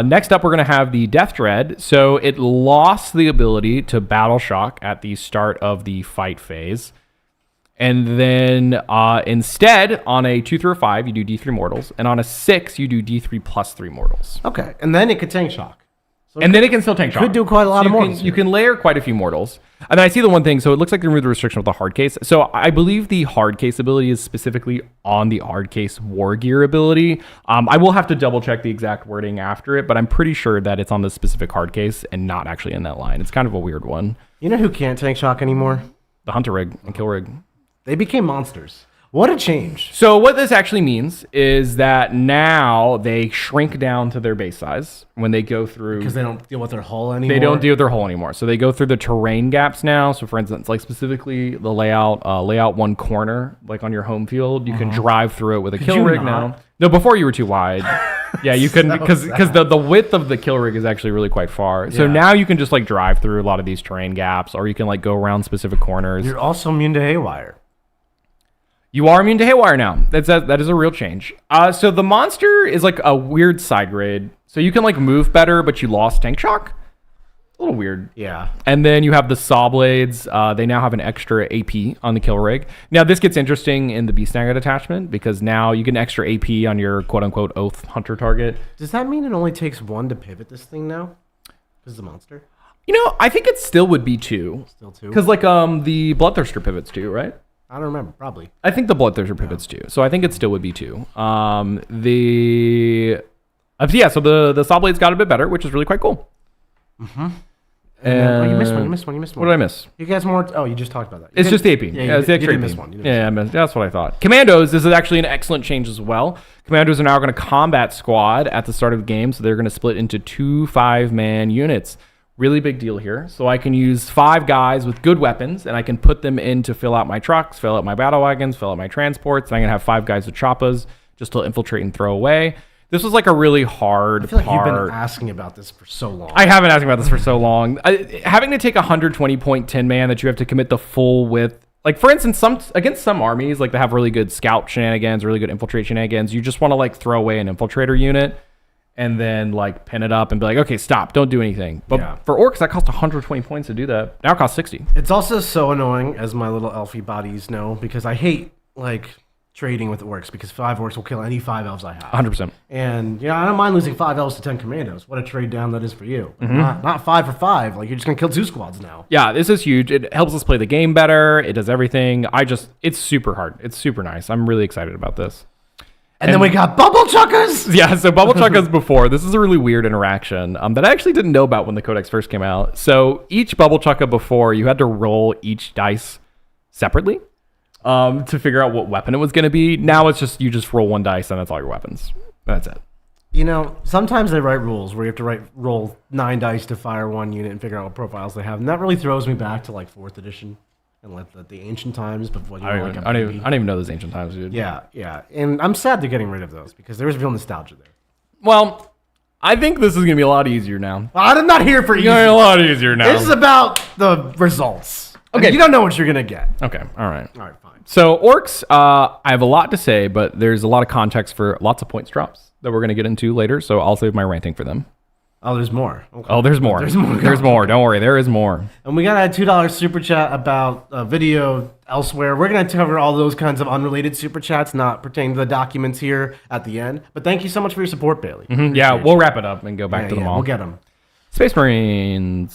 Next up, we're going to have the Death Dread. So it lost the ability to battle shock at the start of the fight phase. And then instead, on a 2 through a 5, you do D3 mortals. And on a 6, you do D3 plus 3 mortals. Okay. And then it could tank shock. So then it can still tank shock. Could do quite a lot of mortals. You can layer quite a few mortals. And then I see the one thing. So it looks like they removed the restriction with the hard case. So I believe the hard case ability is specifically on the hard case war gear ability. I will have to double check the exact wording after it, but I'm pretty sure that it's on the specific hard case and not actually in that line. It's kind of a weird one. You know who can't tank shock anymore? The Hunter Rig and Kill Rig. They became monsters. What a change. So what this actually means is that now they shrink down to their base size when they go through... Because they don't deal with their hull anymore? They don't deal with their hull anymore. So they go through the terrain gaps now. So for instance, like specifically the layout one corner, like on your home field, you can drive through it with a kill rig now. No, before you were too wide. Yeah, you couldn't, because the width of the kill rig is actually really quite far. So now you can just like drive through a lot of these terrain gaps, or you can like go around specific corners. You're also immune to haywire. You are immune to haywire now. That is a real change. So the monster is like a weird side grade. So you can like move better, but you lost tank shock. A little weird. Yeah. And then you have the saw blades. They now have an extra AP on the kill rig. Now this gets interesting in the beast nugget attachment because now you get an extra AP on your quote unquote oath hunter target. Does that mean it only takes 1 to pivot this thing now? Because the monster? You know, I think it still would be 2. Still 2? Because like the Bloodthirster pivots 2, right? I don't remember. Probably. I think the Bloodthirster pivots 2. So I think it still would be 2. So the saw blades got a bit better, which is really quite cool. Mm-hmm. And you missed one. What did I miss? You guys more. Oh, you just talked about that. It's just the AP. Yeah, it's the extra you AP. missed one. I missed. That's what I thought. Commandos. This is actually an excellent change as well. Commandos are now going to combat squad at the start of the game, so they're going to split into 2 5-man units. Really big deal here. So I can use 5 guys with good weapons, and I can put them in to fill out my trucks, fill out my battle wagons, fill out my transports. And I'm going to have 5 guys with choppas just to infiltrate and throw away. This was like a really hard part. I feel like you've been asking about this for so long. I have been asking about this for so long. Having to take a 120-point 10-man that you have to commit the full width. Like, for instance, against some armies, like they have really good scout shenanigans, really good infiltrate shenanigans, you just want to like throw away an infiltrator unit and then like pin it up and be like, okay, stop, don't do anything. But for orcs, that cost 120 points to do that. Now it costs 60. It's also so annoying, as my little elfie bodies know, because I hate like trading with orcs because 5 orcs will kill any 5 elves I have. 100%. And I don't mind losing 5 elves to 10 commandos. What a trade down that is for you. Not 5 for 5. Like, you're just gonna kill 2 squads now. Yeah, this is huge. It helps us play the game better. It does everything. It's super hard. It's super nice. I'm really excited about this. And then we got bubble chuckers. Yeah, so bubble chuckers before. This is a really weird interaction that I actually didn't know about when the codex first came out. So each bubble chucka before, you had to roll each dice separately to figure out what weapon it was going to be. Now it's just you just roll 1 dice and that's all your weapons. That's it. Sometimes they write rules where you have to roll 9 dice to fire 1 unit and figure out what profiles they have, and that really throws me back to like 4th edition. And like the ancient times before you were like a baby. I don't even know those ancient times, dude. Yeah. And I'm sad they're getting rid of those because there was real nostalgia there. Well, I think this is going to be a lot easier now. I'm not here for easy. It's going to be a lot easier now. This is about the results. Okay. You don't know what you're going to get. Okay, all right. All right, fine. So, Orks, I have a lot to say, but there's a lot of context for lots of points drops that we're going to get into later, so I'll save my ranting for them. Oh, there's more. Okay. Oh, there's more. There's more. Don't worry. There is more. And we got a $2 super chat about video elsewhere. We're going to cover all those kinds of unrelated super chats, not pertaining to the documents here at the end. But thank you so much for your support, Bailey. Mm-hmm. Yeah, we'll wrap it up and go back to them all. We'll get them. Space Marines.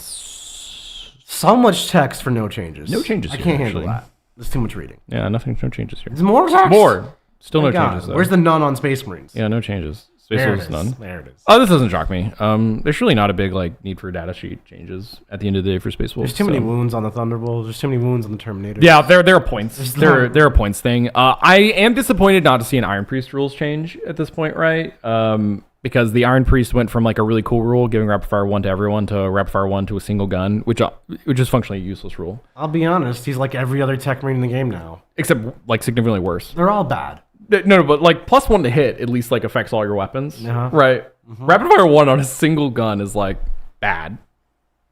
So much text for no changes. No changes. I can't handle that. There's too much reading. Yeah, no changes here. There's more text? More. Still no changes, though. Where's the none on Space Marines? Yeah, no changes. There it is. None. There it is. Oh, this doesn't shock me. There's really not a big need for data sheet changes at the end of the day for Space Wolves. There's too many wounds on the Thunderbolts. There's too many wounds on the Terminator. Yeah, there are points. There are points thing. I am disappointed not to see an Iron Priest rules change at this point, right? Because the Iron Priest went from like a really cool rule, giving rapid fire 1 to everyone, to rapid fire 1 to a single gun, which is functionally a useless rule. I'll be honest, he's like every other tech marine in the game now. Except like significantly worse. They're all bad. No, but like +1 to hit at least like affects all your weapons, right? Mm-hmm. Rapid fire 1 on a single gun is like bad.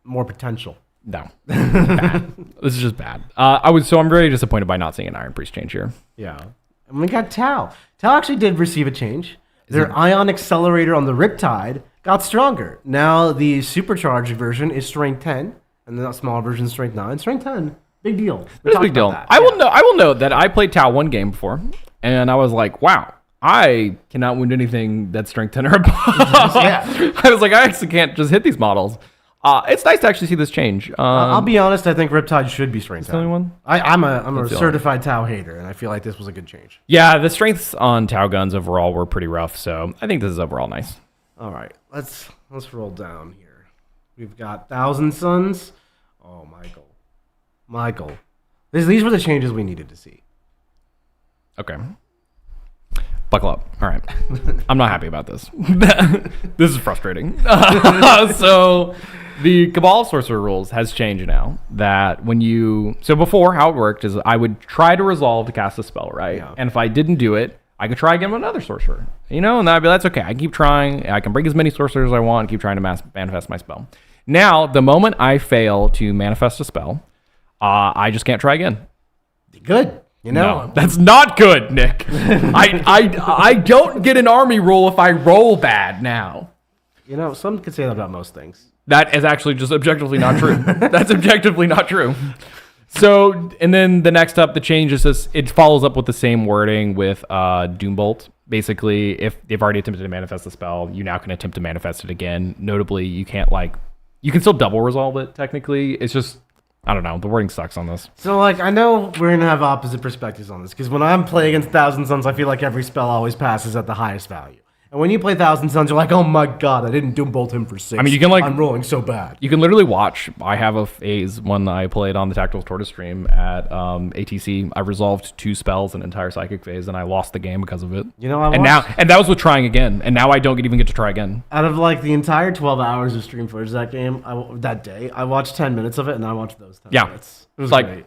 More potential. No, bad. This is just bad. I'm very disappointed by not seeing an Iron Priest change here. Yeah, and we got Tau. Tau actually did receive a change. Their ion accelerator on the Riptide got stronger. Now the supercharged version is strength 10, and the smaller version is strength 9. Strength 10, big deal. It's a big deal. I will note that I played Tau 1 game before. And I was like, wow, I cannot wound anything that's strength 10 or above. Yeah. I was like, I actually can't just hit these models. It's nice to actually see this change. I'll be honest, I think Riptide should be strength 10. One? I'm a certified Tau hater, and I feel like this was a good change. Yeah, the strengths on Tau guns overall were pretty rough, so I think this is overall nice. All right, let's roll down here. We've got Thousand Suns. Oh, Michael. These were the changes we needed to see. Okay. Buckle up. All right. I'm not happy about this. This is frustrating. So the Cabal Sorcerer rules has changed now. That so before, how it worked is I would try to resolve to cast a spell, right? Yeah. And if I didn't do it, I could try again with another sorcerer. And I'd be, that's okay. I can keep trying. I can bring as many sorcerers as I want and keep trying to manifest my spell. Now, the moment I fail to manifest a spell, I just can't try again. Good. No, that's not good, Nick. I don't get an army roll if I roll bad now. Some could say that about most things. That is actually just objectively not true. That's objectively not true. So, and then the next up, the change is this. It follows up with the same wording with Doombolt. Basically, if they've already attempted to manifest the spell, you now can attempt to manifest it again. Notably, you can't you can still double resolve it technically. It's just, I don't know. The wording sucks on this. So, I know we're going to have opposite perspectives on this, because when I'm playing against Thousand Suns, I feel like every spell always passes at the highest value. And when you play Thousand Suns, you're like, oh my god, I didn't Doombolt him for 6. I mean, you can I'm rolling so bad. You can literally watch. I have a phase when I played on the Tactical Tortoise stream at ATC. I resolved 2 spells in an entire psychic phase, and I lost the game because of it. And that was with trying again. And now I don't even get to try again. Out of the entire 12 hours of stream footage that game, that day, I watched 10 minutes of it, and I watched those 10 minutes. It was great.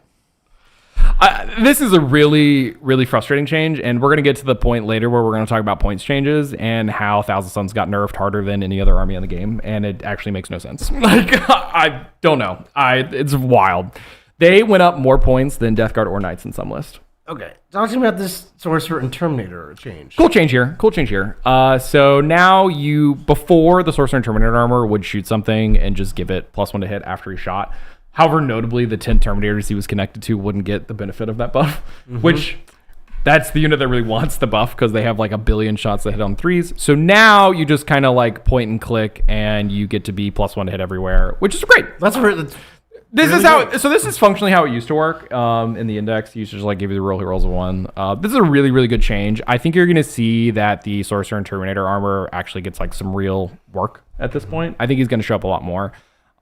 This is a really, really frustrating change, and we're going to get to the point later where we're going to talk about points changes and how Thousand Suns got nerfed harder than any other army in the game, and it actually makes no sense. I don't know. It's wild. They went up more points than Death Guard or Knights in some list. Okay, talk to me about this Sorcerer and Terminator change. Cool change here. So now before the Sorcerer and Terminator armor would shoot something and just give it +1 to hit after he shot. However, notably, the 10 Terminators he was connected to wouldn't get the benefit of that buff, which That's the unit that really wants the buff because they have like 1 billion shots that hit on 3s. So now you just kind of like point and click and you get to be +1 to hit everywhere, which is great. This is how. So this is functionally how it used to work in the index. You used to just like give you the rolls of 1. This is a really, really good change. I think you're going to see that the Sorcerer and Terminator armor actually gets like some real work at this point. I think he's going to show up a lot more,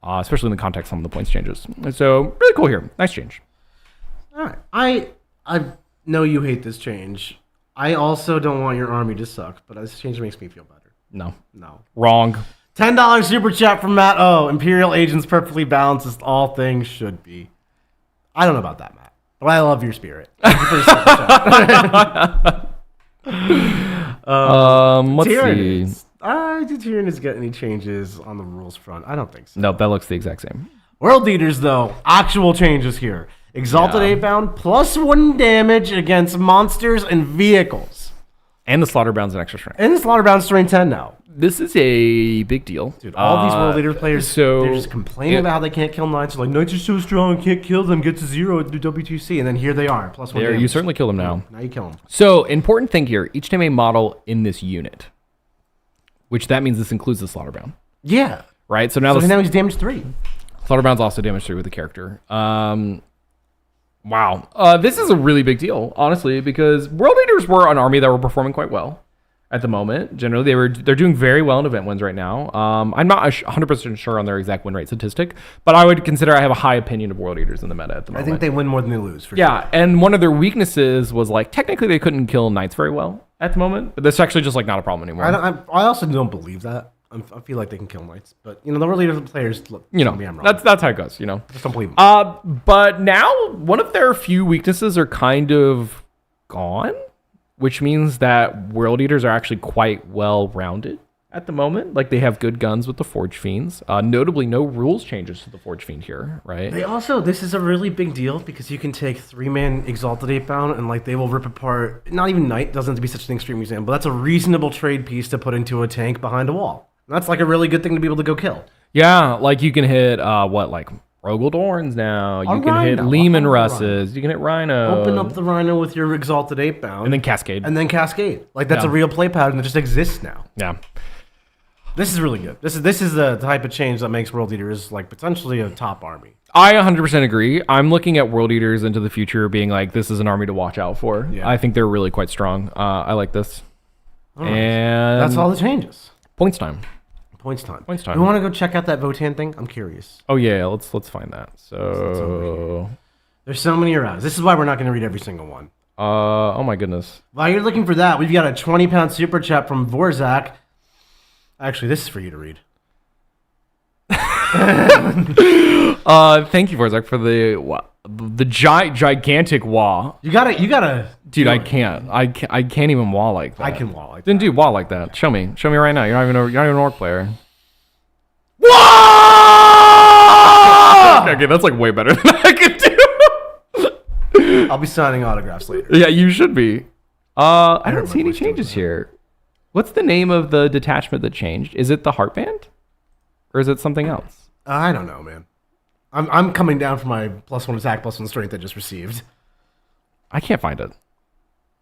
especially in the context of some of the points changes. So really cool here. Nice change. All right. I know you hate this change. I also don't want your army to suck, but this change makes me feel better. No. Wrong. $10 super chat from Matt O. Imperial agents perfectly balanced as all things should be. I don't know about that, Matt, but I love your spirit. Thank you for your super chat. Let's see. Did Tyranids get any changes on the rules front? I don't think so. No, that looks the exact same. World Leaders, though, actual changes here. Exalted 8-bound, +1 damage against monsters and vehicles. And the Slaughterbound's an extra strength. And the Slaughterbound's terrain 10 now. This is a big deal. Dude, all these World Leader players, they're just complaining about how they can't kill Knights. They're like, Knights are so strong, can't kill them, get to 0 at the W2C. And then here they are, +1 damage. You certainly kill them now. Now you kill them. So, important thing here, each time a model in this unit, which that means this includes the Slaughterbound. Yeah. Right? So now he's damage 3. Slaughterbound's also damage 3 with the character. Wow. This is a really big deal, honestly, because World Leaders were an army that were performing quite well at the moment. Generally, they're doing very well in event wins right now. I'm not 100% sure on their exact win rate statistic, but I would consider I have a high opinion of World Leaders in the meta at the moment. I think they win more than they lose, for sure. Sure. And one of their weaknesses was, like, technically they couldn't kill Knights very well at the moment, but that's actually just, like, not a problem anymore. I also don't believe that. I feel like they can kill Knights, but the World Leaders players look. That's how it goes. Just don't believe them. But now one of their few weaknesses are kind of gone, which means that World Eaters are actually quite well rounded at the moment. Like they have good guns with the Forge Fiends. Notably, no rules changes to the Forge Fiend here, right? This is a really big deal because you can take 3-man Exalted 8-bound and like they will rip apart. Not even Knight doesn't have to be such an extreme example, but that's a reasonable trade piece to put into a tank behind a wall. That's like a really good thing to be able to go kill. Yeah, like you can hit Rogel Dorns now. You can hit Lehman Russes. You can hit Rhino. Open up the Rhino with your Exalted 8-bound. And then Cascade. Like that's a real play pattern that just exists now. Yeah. This is really good. This is the type of change that makes World Eaters like potentially a top army. I 100% agree. I'm looking at World Eaters into the future being like, this is an army to watch out for. Yeah. I think they're really quite strong. I like this. Right. And that's all the changes. Points time. We want to go check out that Votan thing? I'm curious. Oh yeah, let's find that. So there's so many around. This is why we're not going to read every single one. Oh my goodness. While you're looking for that, we've got a 20-pound super chat from Vorzak. Actually, this is for you to read. Thank you, Vorzak, for the gigantic wah. You gotta. Dude, I can't even wah like that. I can wah like that. Then do wah like that. Show me right now. You're not even an orc player. Wah! Okay, that's like way better than I can do. I'll be signing autographs later. Yeah, you should be. I don't see any changes here. What's the name of the detachment that changed? Is it the Heartband? Or is it something else? I don't know, man. I'm coming down from my +1 attack, +1 strength I just received. I can't find it.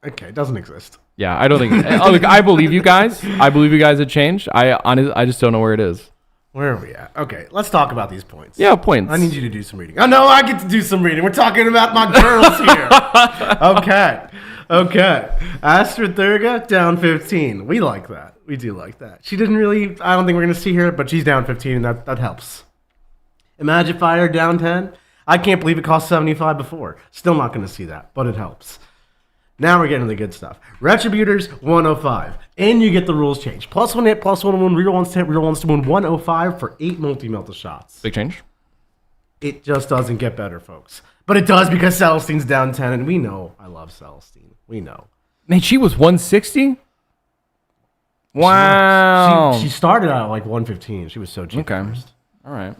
Okay, it doesn't exist. Yeah, I don't think. Look, I believe you guys. I believe you guys had changed. I just don't know where it is. Where are we at? Okay, let's talk about these points. Yeah, points. I need you to do some reading. Oh no, I get to do some reading. We're talking about my girls here. Okay. Astra Thurga down 15. We like that. We do like that. She didn't really. I don't think we're gonna see her, but she's down 15, and that helps. Imagifier down 10. I can't believe it cost 75 before. Still not going to see that, but it helps. Now we're getting the good stuff. Retributors, 105. And you get the rules changed. +1 hit, +1 wound, real ones to hit, real ones to wound, 105 for 8 multi-melta shots. Big change. It just doesn't get better, folks. But it does because Celestine's down 10, and we know I love Celestine. We know. Man, she was 160? Wow. She started out at like 115. She was so cheap first. All right.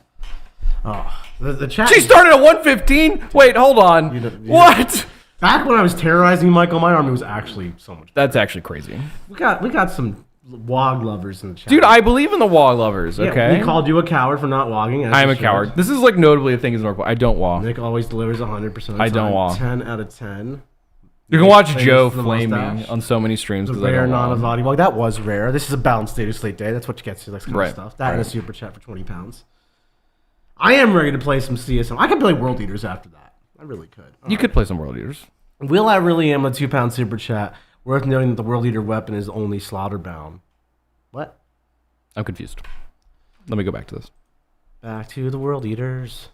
Oh, the chat. She started at 115? Wait, hold on. What? Back when I was terrorizing Michael, my army was actually so much better. That's actually crazy. We got some WAAAAAAAAAGH lovers in the chat. Dude, I believe in the WAAAAAAAAGH lovers, okay? Yeah, we called you a coward for not WAAAAAAAGing. I am a coward. This is like notably a thing in Norfolk. I don't WAAAAAAAAGH. Nick always delivers 100% of the time. I don't WAAAAAAAGH. 10 out of 10. You can watch Joe the flame me mustache. on so many streams. The because I rare don't want him. non-Avadi Wog. That was rare. This is a balanced data slate day. That's what you get to, that kind of stuff. That and a super chat for 20 pounds. I am ready to play some CSM. I could play World Eaters after that. I really could. You could play some World Eaters. Will I really am a 2-pound super chat? Worth noting that the World Eater weapon is only slaughter bound. What? I'm confused. Let me go back to this. Back to the World Eaters.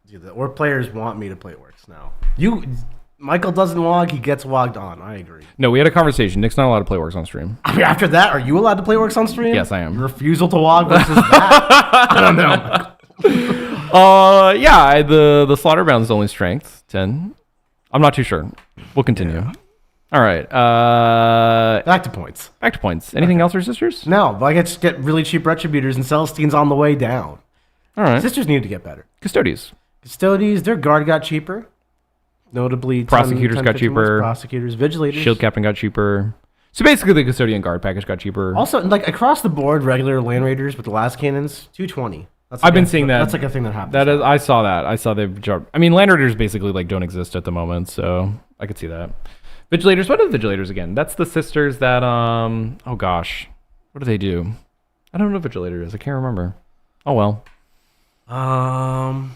Dude, the Orc players want me to play Orcs now. Michael doesn't wog, he gets wogged on. I agree. No, we had a conversation. Nick's not allowed to play Orcs on stream. I mean, after that, are you allowed to play Orcs on stream? Yes, I am. Your refusal to wog versus that? I don't know. Yeah, the slaughter bound is only strength 10. I'm not too sure. We'll continue. Yeah. All right. Back to points. Anything else for sisters? No, but I get really cheap Retributors, and Celestine's on the way down. All right. Sisters need to get better. Custodes, their guard got cheaper. Notably, prosecutors got cheaper. Prosecutors, vigilators, shield captain got cheaper. So basically, the custodian guard package got cheaper. Also, like across the board, regular land raiders with the last cannons, 220. I've been seeing that. That's like a thing that happens. That is, I saw that. I saw they've dropped. I mean, land raiders basically like don't exist at the moment, so I could see that. Vigilators. What are vigilators again? That's the sisters that oh gosh, what do they do? I don't know what vigilator is. I can't remember. Oh well. AdMech.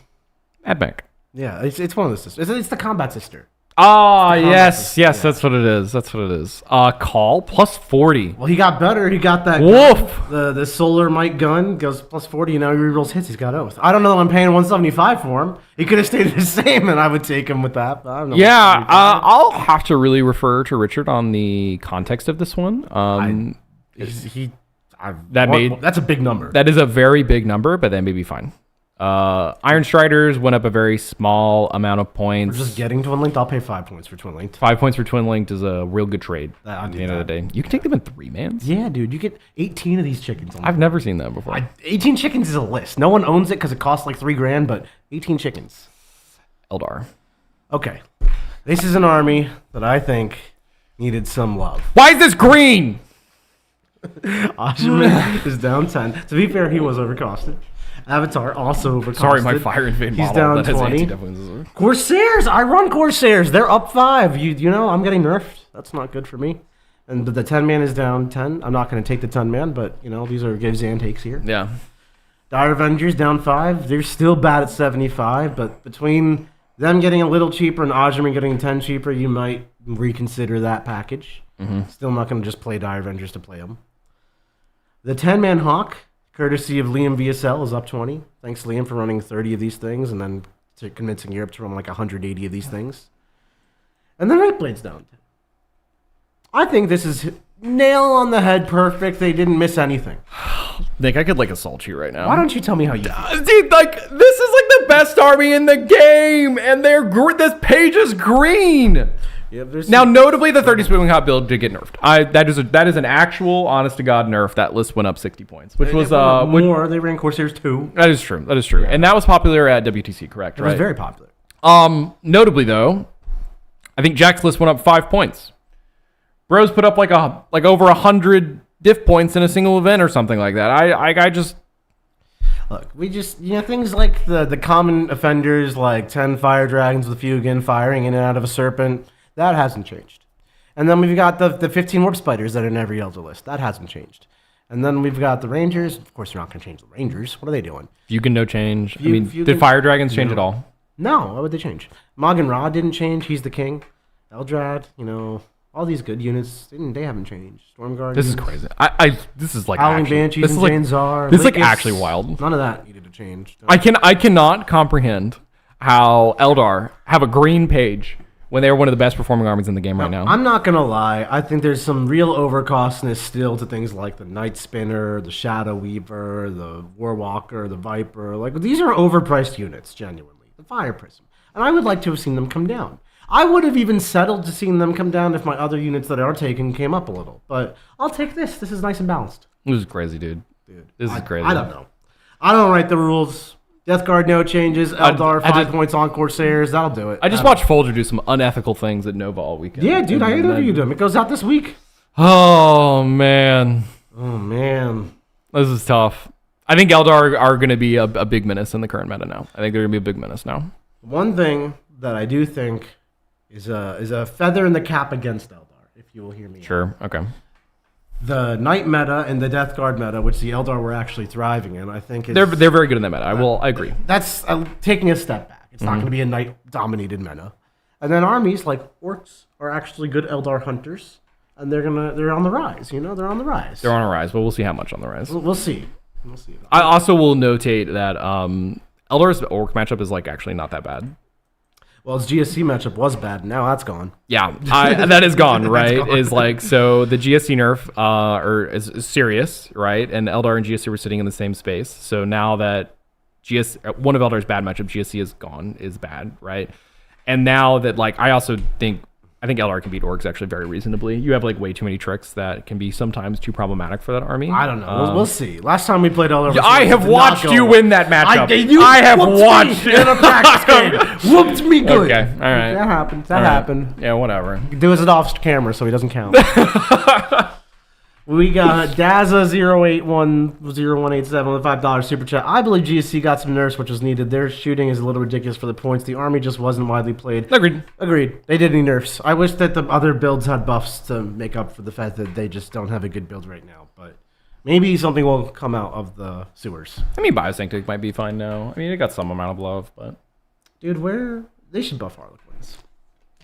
Yeah, it's one of the sisters. It's the combat sister. Oh, yes, that's what it is. Call plus 40. Well, he got better. He got that woof. The solar might gun goes plus 40. Now he rerolls hits. He's got oath. I don't know. I'm paying 175 for him. He could have stayed the same, and I would take him with that. But I don't know. Yeah, I'll have to really refer to Richard on the context of this one. That's a big number. That is a very big number, but that may be fine. Iron Striders went up a very small amount of points. We're just getting Twin Linked. I'll pay 5 points for Twin Linked. 5 points for Twin Linked is a real good trade at the end of the day. You can take them in 3-mans? Yeah, dude. You get 18 of these chickens. I've never seen that before. 18 chickens is a list. No one owns it because it costs like $3,000, but 18 chickens. Eldar. Okay. This is an army that I think needed some love. Why is this green? Ashman is down 10. To be fair, he was overcosted. Avatar also overcosted. Sorry, my Fire Invade He's model down that 20. Has Corsairs! I run Corsairs. They're up 5. You know, I'm getting nerfed. That's not good for me. And the 10-man is down 10. I'm not going to take the 10-man, but, you know, these are gives and takes here. Yeah. Dire Avengers down 5. They're still bad at 75, but between them getting a little cheaper and Ajman getting 10 cheaper, you might reconsider that package. Mm-hmm. Still not going to just play Dire Avengers to play them. The 10-man Hawk, courtesy of Liam VSL, is up 20. Thanks, Liam, for running 30 of these things and then convincing Europe to run like 180 of these things. And then Nightblade's down 10. I think this is nail on the head perfect. They didn't miss anything. Nick, I could like assault you right now. Why don't you tell me how you feel? Dude, like, this is like the best army in the game, and this page is green. Yeah, now, notably, the 30 Spewing Hot build did get nerfed. That is an actual, honest to God nerf. That list went up 60 points, which was more. They ran Corsairs 2. That is true. Yeah. And that was popular at WTC, correct? It was very popular. Notably though, I think Jack's list went up 5 points. Bros put up like over 100 diff points in a single event or something like that. I just look. We just things like the common offenders like 10 fire dragons with a few again firing in and out of a serpent. That hasn't changed. And then we've got the 15 warp spiders that are in every Elder list. That hasn't changed. And then we've got the Rangers. Of course, they're not going to change the Rangers. What are they doing? Fugan no change. Did Fire Dragons change at all? No. Why would they change? Moggan Ra didn't change. He's the king. Eldrad, all these good units, they haven't changed. Stormguard. This is crazy. This is like Howling Banshees and Janzar. This is like actually wild. None of that needed to change. I cannot comprehend how Eldar have a green page when they're one of the best performing armies in the game right now. I'm not going to lie. I think there's some real overcostness still to things like the Night Spinner, the Shadow Weaver, the Warwalker, the Viper. Like, these are overpriced units, genuinely. The Fire Prism. And I would like to have seen them come down. I would have even settled to seeing them come down if my other units that are taken came up a little. But I'll take this. This is nice and balanced. This is crazy, dude. This is crazy. I don't know. I don't write the rules. Death Guard, no changes. Eldar, 5 points on Corsairs. That'll do it. I just watched Folger do some unethical things at Nova all weekend. Yeah, dude, I interviewed him. It goes out this week. Oh, man. This is tough. I think Eldar are going to be a big menace in the current meta now. I think they're going to be a big menace now. One thing that I do think is a feather in the cap against Eldar, if you will hear me. Sure. Okay. The Knight meta and the Death Guard meta, which the Eldar were actually thriving in, I think they're very good in that meta. I agree. That's taking a step back. It's not going to be a Knight-dominated meta. And then armies like Orks are actually good Eldar hunters, and they're on the rise. They're on the rise. They're on a rise, but we'll see how much on the rise. We'll see. I also will notate that Eldar's Orc matchup is like actually not that bad. Well, his GSC matchup was bad. Now that's gone. Yeah, that is gone, right? Gone. Is like, so the GSC nerf is serious, right? And Eldar and GSC were sitting in the same space. So now that one of Eldar's bad matchup, GSC is gone, is bad, right? And now that, like, I think Eldar can beat Orcs actually very reasonably. You have like way too many tricks that can be sometimes too problematic for that army. I don't know. We'll see. Last time we played Eldar, I have watched you win that matchup. I have watched in a practice game. Whooped me good. Okay, all right. That happened. That happened. Yeah, whatever. Do it off camera so he doesn't count. We got Daza081087 with $5 super chat. I believe GSC got some nerfs, which was needed. Their shooting is a little ridiculous for the points. The army just wasn't widely played. Agreed. They did need nerfs. I wish that the other builds had buffs to make up for the fact that they just don't have a good build right now. But maybe something will come out of the sewers. I mean, Biosanctic might be fine now. I mean, it got some amount of love, but... Dude, they should buff Harlequins.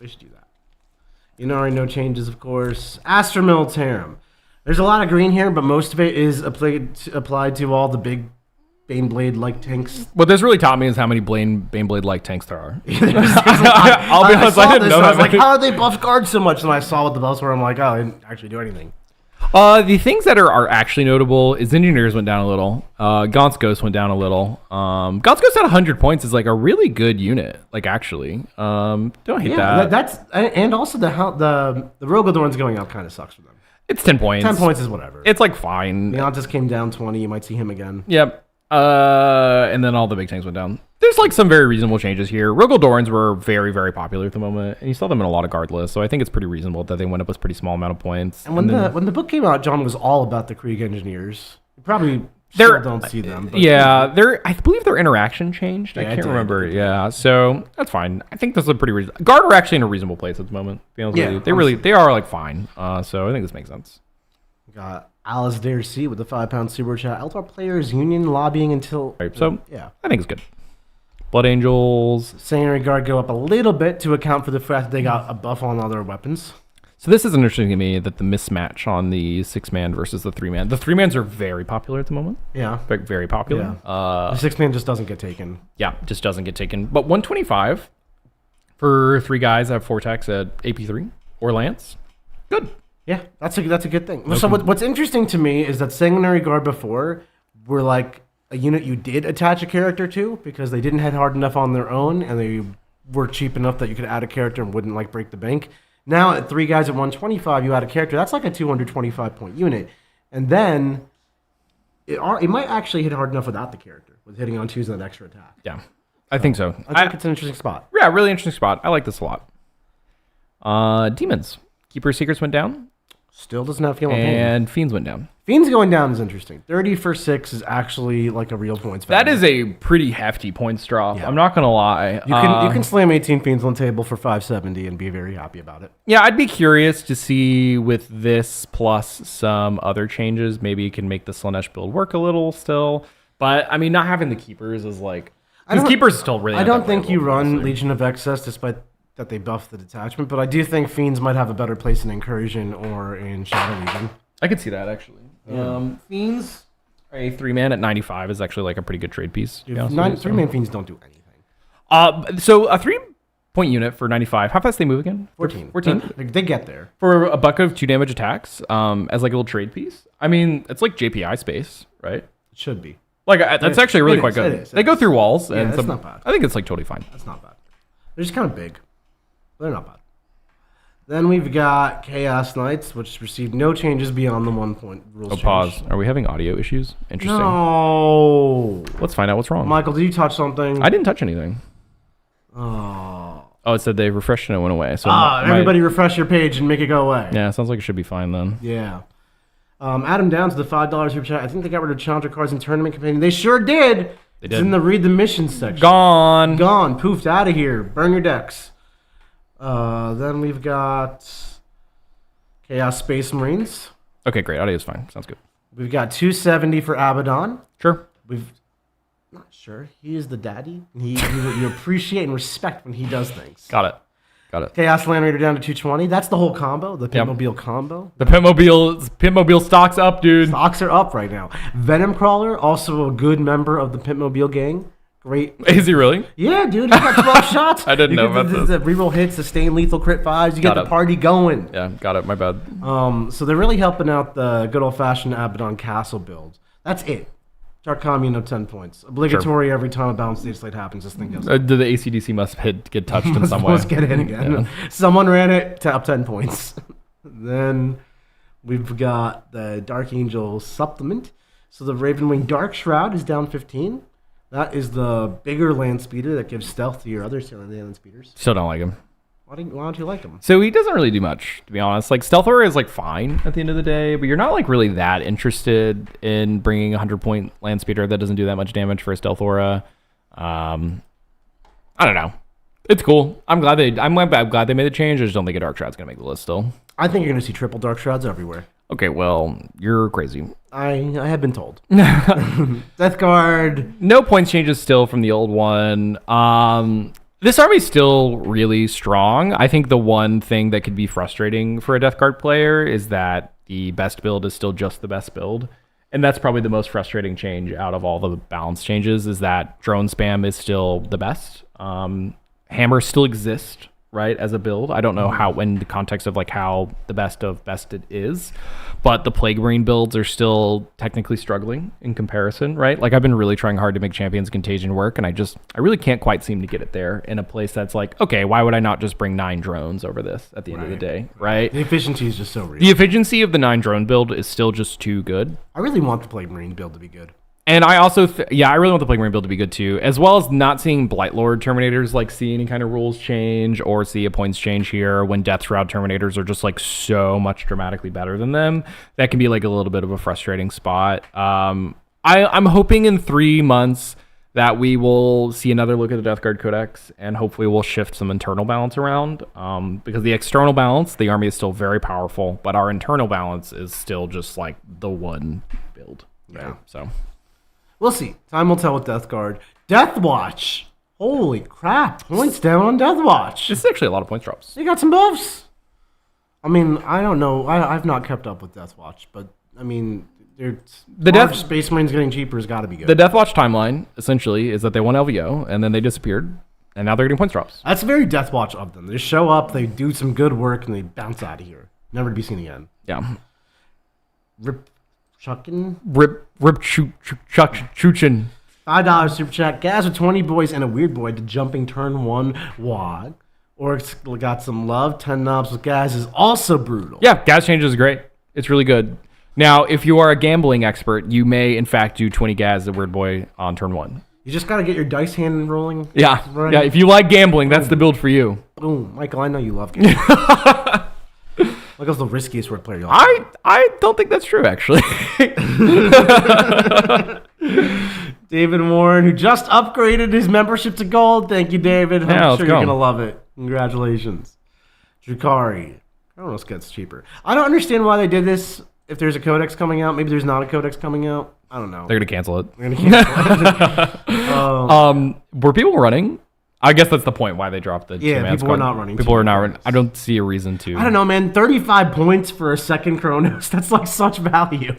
They should do that. Already no changes, of course. Astra Militarum. There's a lot of green here, but most of it is applied to all the big Baneblade-like tanks. What this really taught me is how many Baneblade-like tanks there are. I'll be honest, I didn't know that. I was like, how did they buff guards so much? And I saw what the buffs were. I'm like, oh, they didn't actually do anything. The things that are actually notable is Engineers went down a little. Gaunt's Ghost went down a little. Gaunt's Ghost at 100 points is like a really good unit. Like, actually. Don't hate that. And also the Rogodorn's going out kind of sucks for them. It's 10 points. 10 points is whatever. It's like fine. Leontis came down 20. You might see him again. Yep. And then all the big tanks went down. There's like some very reasonable changes here. Rogodorns were very, very popular at the moment, and you saw them in a lot of guard lists. So I think it's pretty reasonable that they went up with a pretty small amount of points. And when the book came out, John was all about the Krieg Engineers. You probably still don't see them. But I believe their interaction changed. I can't remember. Yeah, so that's fine. I think this is a pretty reasonable. Guard are actually in a reasonable place at the moment. They are like fine. So I think this makes sense. We got Alasdair C with the £5 super chat. Eldar players union lobbying until. Right, so yeah, I think it's good. Blood Angels. Sanguinary Guard go up a little bit to account for the fact that they got a buff on all their weapons. So this is interesting to me that the mismatch on the 6-man versus the 3-man. The 3-mans are very popular at the moment. Yeah. Very popular. Yeah. The 6-man just doesn't get taken. Yeah, just doesn't get taken. But 125 for 3 guys that have Vortex at AP3 or Lance. Good. Yeah, that's a good thing. Okay. So what's interesting to me is that Sanguinary Guard before were like a unit you did attach a character to because they didn't hit hard enough on their own and they were cheap enough that you could add a character and wouldn't like break the bank. Now at 3 guys at 125, you add a character. That's like a 225 point unit, and then it might actually hit hard enough without the character with hitting on 2s and that extra attack. Yeah, I think so. I think it's an interesting spot. Yeah, really interesting spot. I like this a lot. Demons. Keeper Secrets went down. Still doesn't have Field of Pain. And Fiends went down. Fiends going down is interesting. 30 for 6 is actually like a real points value. That is a pretty hefty points drop. Yeah. I'm not going to lie. You can slam 18 Fiends on the table for 570 and be very happy about it. Yeah, I'd be curious to see with this plus some other changes. Maybe you can make the Slanesh build work a little still. But, I mean, not having the Keepers is like... Because Keepers is still really... I don't think you run Legion of Excess despite... that they buff the detachment, but I do think Fiends might have a better place in Incursion or in Shadow Legion. I could see that, actually. Yeah. Fiends, a 3-man at 95 is actually like a pretty good trade piece. Dude, 3-man Fiends don't do anything. So a 3-point unit for 95, how fast they move again? 14. They get there. For a buck of 2 damage attacks as like a little trade piece. I mean, it's like JPI space, right? It should be. Like That's actually really quite good. They go through walls. Yeah, that's not bad. I think it's like totally fine. That's not bad. They're just kind of big. They're not bad. Then we've got Chaos Knights, which received no changes beyond the 1 point rules change. Pause. Are we having audio issues? Interesting. No. Let's find out what's wrong. Michael, did you touch something? I didn't touch anything. Oh, it said they refreshed and it went away. So everybody refresh your page and make it go away. Yeah, sounds like it should be fine then. Yeah. Adam Downs, the $5 super chat. I think they got rid of Challenger cards in Tournament Companion. They sure did. It's in the read the missions section. Gone. Poofed out of here. Burn your decks. Then we've got Chaos Space Marines. Okay, great. Audio is fine. Sounds good. We've got 270 for Abaddon. Sure. Not sure. He is the daddy. You appreciate and respect when he does things. Got it. Chaos Land Raider down to 220. That's the whole combo, the Pitmobile combo. The Pitmobile stock's up, dude. Stocks are up right now. Venom Crawler, also a good member of the Pitmobile gang. Great. Is he really? Yeah, dude. He got 12 shots. I didn't know about this. The reroll hits, sustain lethal crit 5s. You get the party going. Yeah, got it. My bad. So they're really helping out the good old-fashioned Abaddon Castle build. That's it. Dark Commune, 10 points. Obligatory every time a Balance Dataslate happens. This thing goes. The ACDC must get touched in some way. Must get in again. Yeah. Someone ran it to up 10 points. Then we've got the Dark Angel supplement. So the Ravenwing Dark Shroud is down 15. That is the bigger land speeder that gives stealth to your other land speeders. Still don't like him. Why don't you like him? So he doesn't really do much, to be honest. Like, Stealth Aura is, like, fine at the end of the day, but you're not, like, really that interested in bringing a 100-point land speeder that doesn't do that much damage for a Stealth Aura. I don't know. It's cool. I'm glad they made the change. I just don't think a Dark Shroud's going to make the list still. I think you're going to see triple Dark Shrouds everywhere. Okay, well, you're crazy. I have been told. Death Guard. No points changes still from the old one. This army's still really strong. I think the one thing that could be frustrating for a Death Guard player is that the best build is still just the best build. And that's probably the most frustrating change out of all the balance changes, is that drone spam is still the best. Hammers still exist, right, as a build. I don't know how, in the context of like how the best of best it is, but the Plague Marine builds are still technically struggling in comparison, right? Like, I've been really trying hard to make Champions Contagion work, and I really can't quite seem to get it there in a place that's like, okay, why would I not just bring 9 drones over this at the end of the day, right? The efficiency is just so real. The efficiency of the 9 drone build is still just too good. I really want the Plague Marine build to be good. And I also, I really want the Plague Marine build to be good too, as well as not seeing Blightlord Terminators like see any kind of rules change or see a points change here when Death Shroud Terminators are just like so much dramatically better than them. That can be like a little bit of a frustrating spot. I'm hoping in 3 months that we will see another look at the Death Guard Codex, and hopefully we'll shift some internal balance around, because the external balance, the army is still very powerful, but our internal balance is still just like the one build. Right? Yeah. So. We'll see. Time will tell with Death Guard. Death Watch. Holy crap. Points down on Death Watch. This is actually a lot of points drops. They got some buffs. I mean, I don't know. I've not kept up with Death Watch, but I mean, Space Marines getting cheaper has got to be good. The Death Watch timeline, essentially, is that they won LVO, and then they disappeared, and now they're getting points drops. That's very Death Watch of them. They show up, they do some good work, and they bounce out of here. Never to be seen again. Yeah. Chuckin? Chuchin. $5 super chat. Gaz with 20 boys and a weird boy to jumping turn 1 WAAAAAAAAGH. Orks got some love. 10 knobs with Gaz is also brutal. Yeah, Gaz change is great. It's really good. Now, if you are a gambling expert, you may in fact do 20 Gaz a weird boy on turn 1. You just got to get your dice hand rolling. Yeah. Right? Yeah, if you like gambling, that's the build for you. Boom. Michael, I know you love gambling. Michael's the riskiest word player. I don't think that's true, actually. David Warren, who just upgraded his membership to gold. Thank you, David. I'm sure you're going to love it. Congratulations. Drukhari. Kronos gets cheaper. I don't understand why they did this. If there's a codex coming out, maybe there's not a codex coming out. I don't know. They're going to cancel it. Were people running? I guess that's the point why they dropped the two-man squad. People are not running. People are not running. I don't see a reason to. I don't know, man. 35 points for a second Kronos. That's like such value.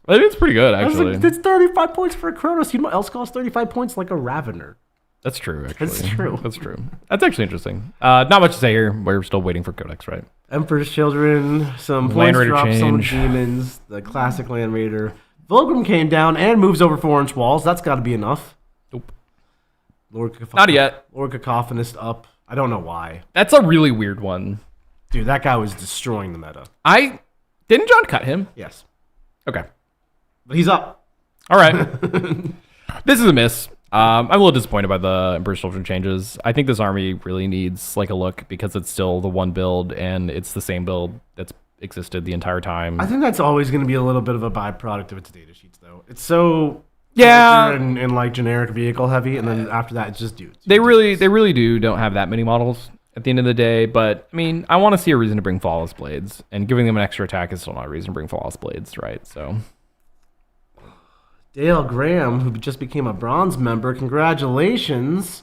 I think it's pretty good, actually. It's 35 points for a Kronos. You know what else costs 35 points? Like a Ravener. That's true, actually. That's true. That's true. That's actually interesting. Not much to say here. We're still waiting for Codex, right? Emperor's Children, some points drops, some demons, the classic Land Raider. Volgrim came down and moves over 4-inch walls. That's got to be enough. Nope. Not yet. Lord Cacophonist up. I don't know why. That's a really weird one. Dude, that guy was destroying the meta. Didn't John cut him? Yes. Okay. But he's up. All right. This is a miss. I'm a little disappointed by the Emperor's Children changes. I think this army really needs like a look because it's still the one build and it's the same build that's existed the entire time. I think that's always going to be a little bit of a byproduct of its data sheets, though. It's so... Yeah, and like generic vehicle heavy, and then after that it's just dudes. They really don't have that many models. at the end of the day. But, I mean, I want to see a reason to bring Flawless Blades. And giving them an extra attack is still not a reason to bring Flawless Blades, right? So... Dale Graham, who just became a bronze member, congratulations.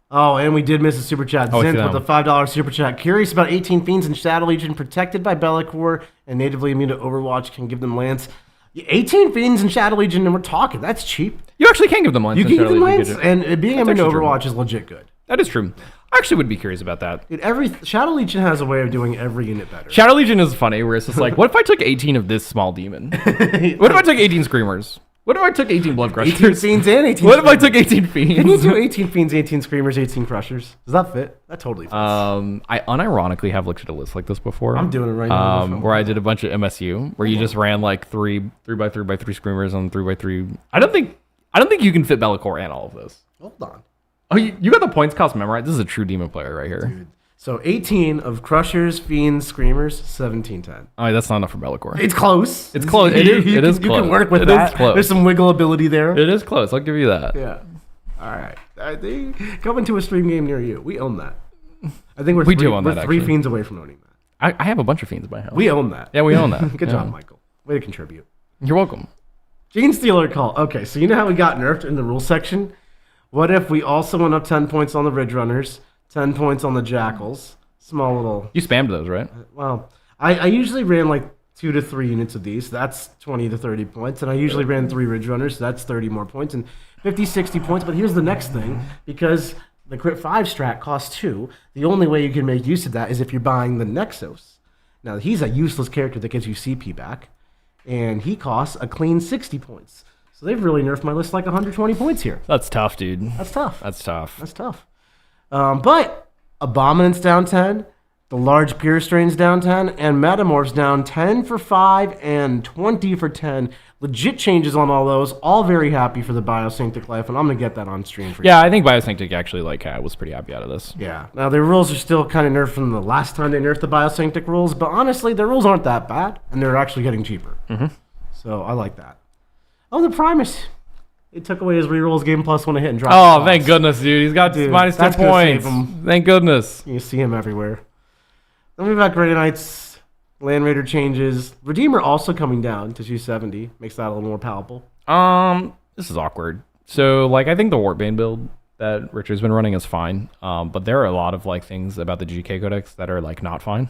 Oh, and we did miss a super chat. Zinth with a $5 super chat. Curious about 18 Fiends in Shadow Legion protected by Be'lakor and natively immune to Overwatch can give them lands. 18 Fiends in Shadow Legion, and we're talking. That's cheap. You actually can give them lands. You can give them lands, and being immune to Overwatch is legit good. That is true. I actually would be curious about that. Dude, Shadow Legion has a way of doing every unit better. Shadow Legion is funny, where it's just like, what if I took 18 of this small demon? What if I took 18 Screamers? What if I took 18 Blood Crushers? 18 Fiends and 18 What if I took 18 Fiends? Can you do 18 Fiends, 18 Screamers, 18 Crushers? Does that fit? That totally fits. I unironically have looked at a list like this before. I'm doing it right now. Where I did a bunch of MSU, where you just ran like 3x3x3 Screamers on 3x3. I don't think you can fit Be'lakor and all of this. Hold on. Oh, you got the points cost memorized? This is a true demon player right here. Dude. So 18 of Crushers, Fiends, Screamers, 1710. Oh, that's not enough for Be'lakor. It's close. It's close. It is close. You can work with that. There's some wiggle ability there. It is close. I'll give you that. Yeah. All right. I think coming to a stream game near you. We own that. I think we're three Fiends away from owning that. I have a bunch of Fiends in my house. We own that. Yeah, we own that. Good job, Michael. Way to contribute. You're welcome. Genestealer Cult. Okay, so you know how we got nerfed in the rules section? What if we also went up 10 points on the Ridge Runners, 10 points on the Jackals? Small little... You spammed those, right? Well, I usually ran like 2 to 3 units of these. That's 20 to 30 points. And I usually ran 3 Ridge Runners. So that's 30 more points and 50, 60 points. But here's the next thing. Because the Crit 5 strat costs 2, the only way you can make use of that is if you're buying the Nexos. Now, he's a useless character that gives you CP back. And he costs a clean 60 points. So they've really nerfed my list like 120 points here. That's tough, dude. That's tough. That's tough. That's tough. But Abominants down 10, the large Pure Strains down 10, and Metamorphs down 10 for 5 and 20 for 10. Legit changes on all those. All very happy for the Biosynctic life, and I'm going to get that on stream for you. Yeah, I think Biosynctic actually was pretty happy out of this. Yeah. Now, their rules are still kind of nerfed from the last time they nerfed the Biosynctic rules, but honestly, their rules aren't that bad, and they're actually getting cheaper. Mm-hmm. So I like that. Oh, the Primus. It took away his rerolls, gave him +1 a hit, and dropped. Oh, thank goodness, dude. He's got minus 10 points. Thank goodness. You see him everywhere. Then we've got Grey Knights, Land Raider changes. Redeemer also coming down to 270. Makes that a little more palatable. This is awkward. So, like, I think the Wartbane build that Richard's been running is fine. But there are a lot of, like, things about the GK Codex that are, like, not fine.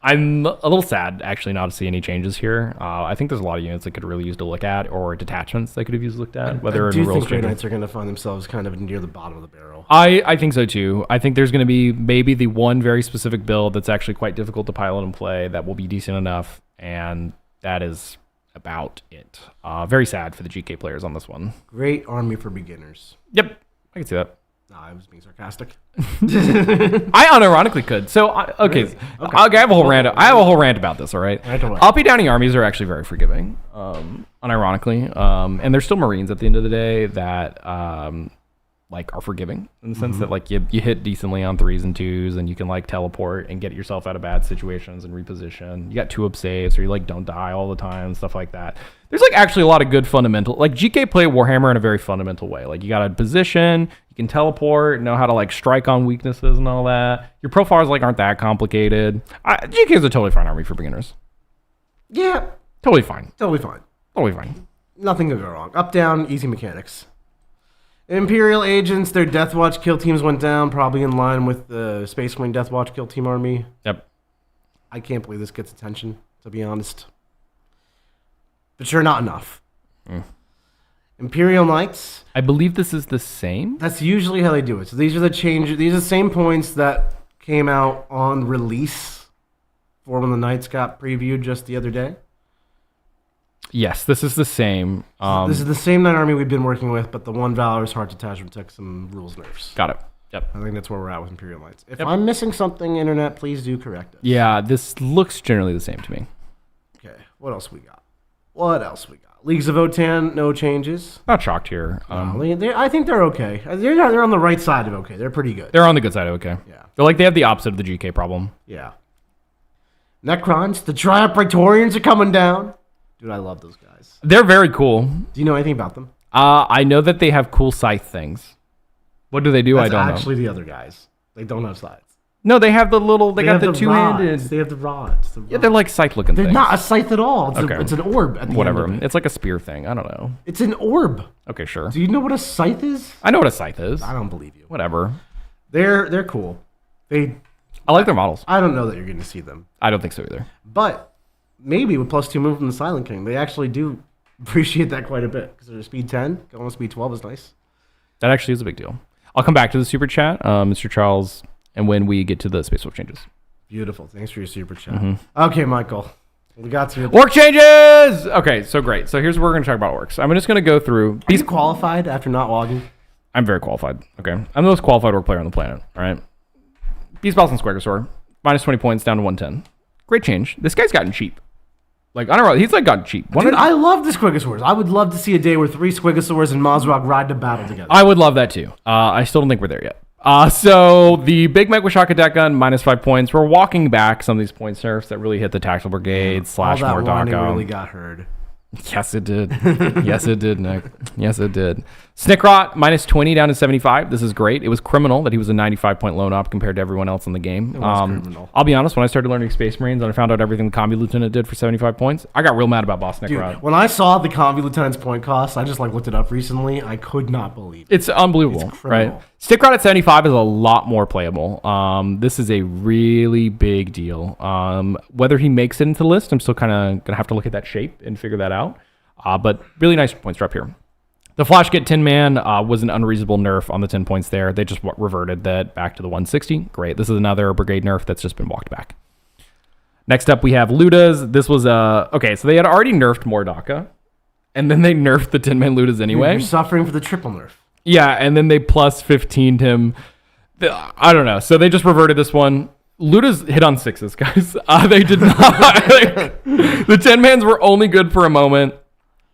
I'm a little sad, actually, not to see any changes here. I think there's a lot of units that could really use to look at, or detachments they could have used to look at. I do think Grey Knights are going to find themselves kind of near the bottom of the barrel. I think so, too. I think there's going to be maybe the one very specific build that's actually quite difficult to pilot and play that will be decent enough, and that is about it. Very sad for the GK players on this one. Great army for beginners. Yep, I can see that. No, I was being sarcastic. I unironically could. So okay, I have a whole rant. About this. All right. Uppy Downy armies are actually very forgiving, unironically, and they're still Marines at the end of the day that like are forgiving in the sense that like you hit decently on 3s and 2s, and you can like teleport and get yourself out of bad situations and reposition. You got 2-up saves, or you like don't die all the time, stuff like that. There's like actually a lot of good fundamental, like GK play Warhammer in a very fundamental way. Like you got a position, you can teleport, know how to like strike on weaknesses and all that. Your profiles like aren't that complicated. GK is a totally fine army for beginners. Yeah, totally fine. Totally fine. Totally fine. Nothing could go wrong. Up, down, easy mechanics. Imperial agents, their Deathwatch kill teams went down, probably in line with the Space Marine Deathwatch kill team army. Yep. I can't believe this gets attention, to be honest. But sure, not enough. Imperial Knights. I believe this is the same. That's usually how they do it. So these are the changes. These are the same points that came out on release for when the Knights got previewed just the other day. Yes, this is the same. This is the same Knight army we've been working with, but the one Valor's Heart Detachment took some rules nerfs. Got it. Yep. I think that's where we're at with Imperial Knights. If I'm missing something, Internet, please do correct us. Yeah, this looks generally the same to me. Okay, what else we got? Leagues of Votann, no changes. Not shocked here. I think they're okay. They're on the right side of okay. They're pretty good. They're on the good side of okay. Yeah. They have the opposite of the GK problem. Yeah. Necrons, the Triumph Praetorians are coming down. Dude, I love those guys. They're very cool. Do you know anything about them? I know that they have cool scythe things. What do they do? I don't know. Actually, the other guys. They don't have sides. No, they have the little. They got the two-handed. They have the rods. Yeah, they're like scythe-looking things. They're not a scythe at all. It's, okay. It's an orb. At the Whatever. End of it. It's like a spear thing. I don't know. It's an orb. Okay, sure. Do you know what a scythe is? I know what a scythe is. I don't believe you. Whatever. They're cool. I like their models. I don't know that you're going to see them. I don't think so either. But maybe with +2 move from the Silent King, they actually do appreciate that quite a bit because they're speed 10. Going to speed 12 is nice. That actually is a big deal. I'll come back to the super chat, Mr. Charles, and when we get to the Space Wolf changes. Beautiful. Thanks for your super chat. Okay, Michael. We got to Orc changes! Okay, so great. So here's what we're going to talk about orcs. I'm just going to go through. Are you qualified after not logging? I'm very qualified. Okay. I'm the most qualified orc player on the planet. All right. Beast Boss and Squagosaur. Minus 20 points down to 110. Great change. This guy's gotten cheap. Like, I don't know. He's like gotten cheap. Dude, I love the Squagosaurs. I would love to see a day where 3 Squagosaurs and Mazrog ride to battle together. I would love that too. I still don't think we're there yet. So the Big Mech with Shock Attack Gun, minus 5 points. We're walking back some of these point nerfs that really hit the Tactical Brigade / Mordaka. Really got heard. Yes, it did. Yes, it did, Nick. Yes, it did. Snickrot, minus 20 down to 75. This is great. It was criminal that he was a 95-point lone op compared to everyone else in the game. It was criminal. I'll be honest, when I started learning Space Marines and I found out everything the Combi Lieutenant did for 75 points, I got real mad about Boss Snickrot. Dude, when I saw the Combi Lieutenant's point cost, I just looked it up recently. I could not believe it. It's unbelievable, It's criminal. right? Stickrot at 75 is a lot more playable. This is a really big deal. Whether he makes it into the list, I'm still kind of going to have to look at that shape and figure that out. But really nice points drop here. The Flash Get Tin Man was an unreasonable nerf on the 10 points there. They just reverted that back to the 160. Great. This is another Brigade nerf that's just been walked back. Next up, we have Ludas. This was okay, so they had already nerfed Mordaka, and then they nerfed the 10-man Ludas anyway. You're suffering for the triple nerf. Yeah, and then they plus 15'd him. I don't know. So they just reverted this one. Ludas hit on 6s, guys. They did not. The 10-mans were only good for a moment.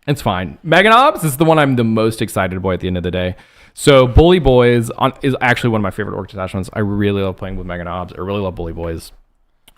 It's fine. Meganobs is the one I'm the most excited about at the end of the day. So Bully Boys is actually one of my favorite orc detachments. I really love playing with Meganobs. I really love Bully Boys.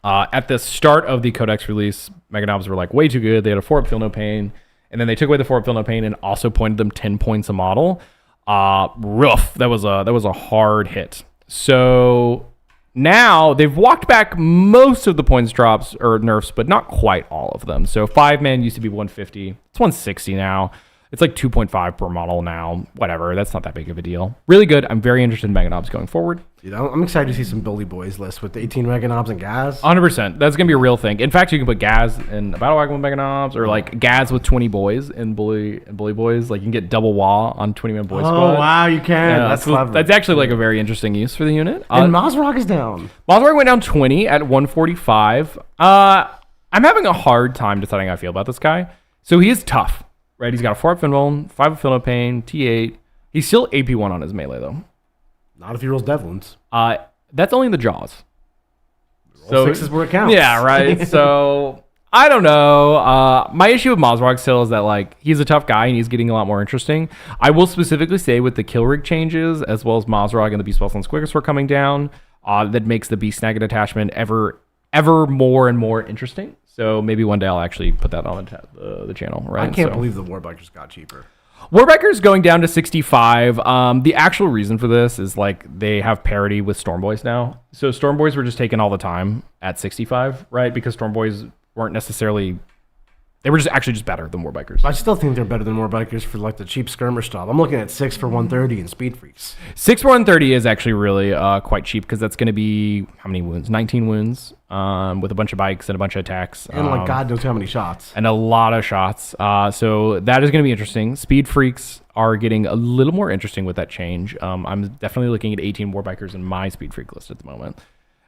At the start of the Codex release, Meganobs were like way too good. They had a 4-up Feel No Pain. And then they took away the 4-up Feel No Pain and also pointed them 10 points a model. Rough. That was a hard hit. So now they've walked back most of the points drops or nerfs, but not quite all of them. So 5-man used to be 150. It's 160 now. It's like 2.5 per model now. Whatever. That's not that big of a deal. Really good. I'm very interested in Meganobs going forward. Dude, I'm excited to see some Bully Boys list with the 18 Meganobs and Gaz. 100%. That's going to be a real thing. In fact, you can put Gaz in a battle wagon with Meganobs or like Gaz with 20 boys in Bully Boys. Like you can get double WA on 20-man boy squad. Oh, wow, you can. Yeah, that's clever. That's actually like a very interesting use for the unit. And Mazrog is down. Mazrog went down 20 at 145. I'm having a hard time deciding how I feel about this guy. So he is tough, right? He's got a 4-up Finbone, 5-up Feel No Pain, T8. He's still AP1 on his melee, though. Not if he rolls Dev Wounds. That's only in the jaws. So 6 is where it counts. Yeah, right? So I don't know. My issue with Mazrog still is that like he's a tough guy and he's getting a lot more interesting. I will specifically say with the kill rig changes, as well as Mazrog and the Beast Boss and Squagosaur coming down, that makes the Beast Snagget attachment ever more and more interesting. So maybe one day I'll actually put that on the channel, right? I can't believe the Warbikers got cheaper. Warbikers going down to 65. The actual reason for this is like they have parity with Storm Boys now. So Storm Boys were just taken all the time at 65, right? Because Storm Boys weren't necessarily... They were just better than Warbikers. I still think they're better than Warbikers for like the cheap skirmish stuff. I'm looking at 6 for 130 and Speed Freaks. 6 for 130 is actually really quite cheap because that's going to be how many wounds? 19 wounds with a bunch of bikes and a bunch of attacks. And like God knows how many shots. And a lot of shots. So that is going to be interesting. Speed Freaks are getting a little more interesting with that change. I'm definitely looking at 18 Warbikers in my Speed Freak list at the moment.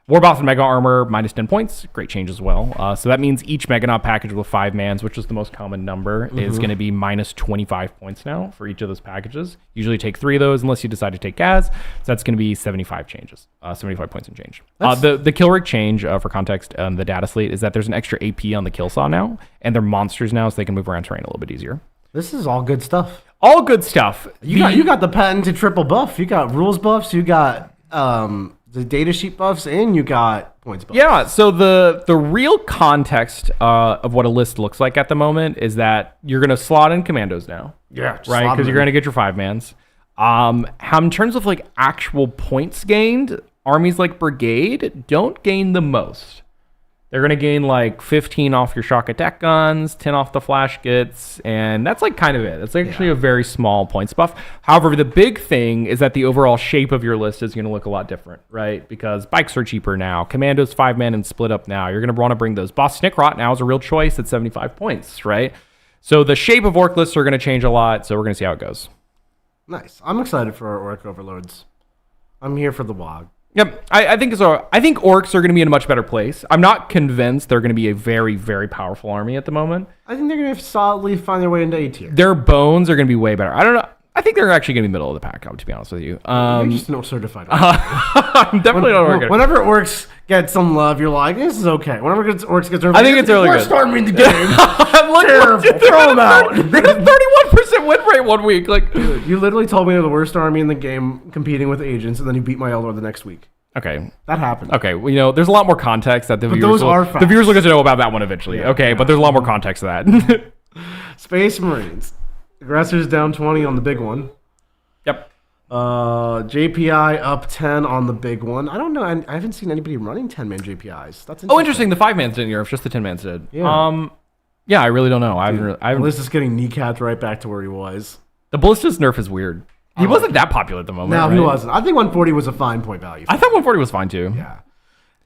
Warboss and Mega Armor, minus 10 points. Great change as well. So that means each Meganob package with 5 mans, which is the most common number, is going to be minus 25 points now for each of those packages. Usually take 3 of those unless you decide to take Gaz. So that's going to be 75 changes, 75 points in change. The kill rig change, for context, the data slate, is that there's an extra AP on the kill saw now, and they're monsters now, so they can move around terrain a little bit easier. This is all good stuff. All good stuff. You got the patented triple buff. You got rules buffs. You got... the data sheet buffs, and you got points buffs. Yeah, so the real context of what a list looks like at the moment is that you're going to slot in commandos now. Yeah. Right? Because you're going to get your 5-mans. In terms of like actual points gained, armies like Brigade don't gain the most. They're going to gain like 15 off your shock attack guns, 10 off the flash gets, and that's like kind of it. It's actually a very small points buff. However, the big thing is that the overall shape of your list is going to look a lot different, right? Because bikes are cheaper now. Commandos 5-man and split up now. You're going to want to bring those. Boss Snickrot now is a real choice at 75 points, right? So the shape of orc lists are going to change a lot, so we're going to see how it goes. Nice. I'm excited for our orc overlords. I'm here for the WAAAAAAAAGH. Yep, I think so. I think orcs are going to be in a much better place. I'm not convinced they're going to be a very, very powerful army at the moment. I think they're going to solidly find their way into A tier. Their bones are going to be way better. I don't know. I think they're actually going to be middle of the pack, to be honest with you. You're just no certified. I'm definitely not working. Whenever orcs get some love, you're like, this is okay. Whenever orcs get some, I think it's really good. Worst army in the game. Terrible. Throw them out. They had a 31% win rate one week. Like, dude, you literally told me they're the worst army in the game competing with agents, and then you beat my Eldar the next week. Okay. That happened. Okay, well, you know, there's a lot more context that the viewers will get to know about that one eventually. Yeah, okay, but there's a lot more context to that. Space Marines. Aggressors down 20 on the big one. Yep. JPI up 10 on the big one. I don't know. I haven't seen anybody running 10-man JPIs. That's interesting. Oh, interesting. The 5-mans didn't nerf, just the 10-mans did. Yeah. Yeah, I really don't know. I haven't. Ballista's getting kneecapped right back to where he was. The Ballista's nerf is weird. He wasn't that popular at the moment. No, right? he wasn't. I think 140 was a fine point value. I thought 140 was fine too. Yeah.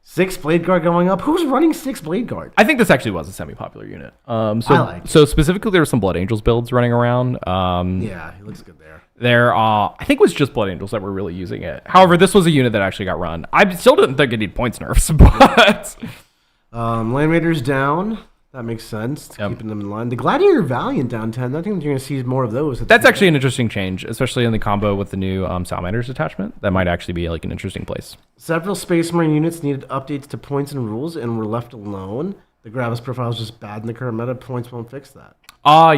6 Blade Guard going up. Who's running 6 Blade Guard? I think this actually was a semi-popular unit. So specifically, there were some Blood Angels builds running around. Yeah, he looks good there. I think it was just Blood Angels that were really using it. However, this was a unit that actually got run. I still didn't think it needed points nerfs, but Land Raiders down. That makes sense. Keeping them in line. The Gladiator Valiant down 10. I think you're going to see more of those. That's actually an interesting change, especially in the combo with the new Salamanders attachment. That might actually be like an interesting place. Several Space Marine units needed updates to points and rules and were left alone. The Gravis profile is just bad in the current meta. Points won't fix that.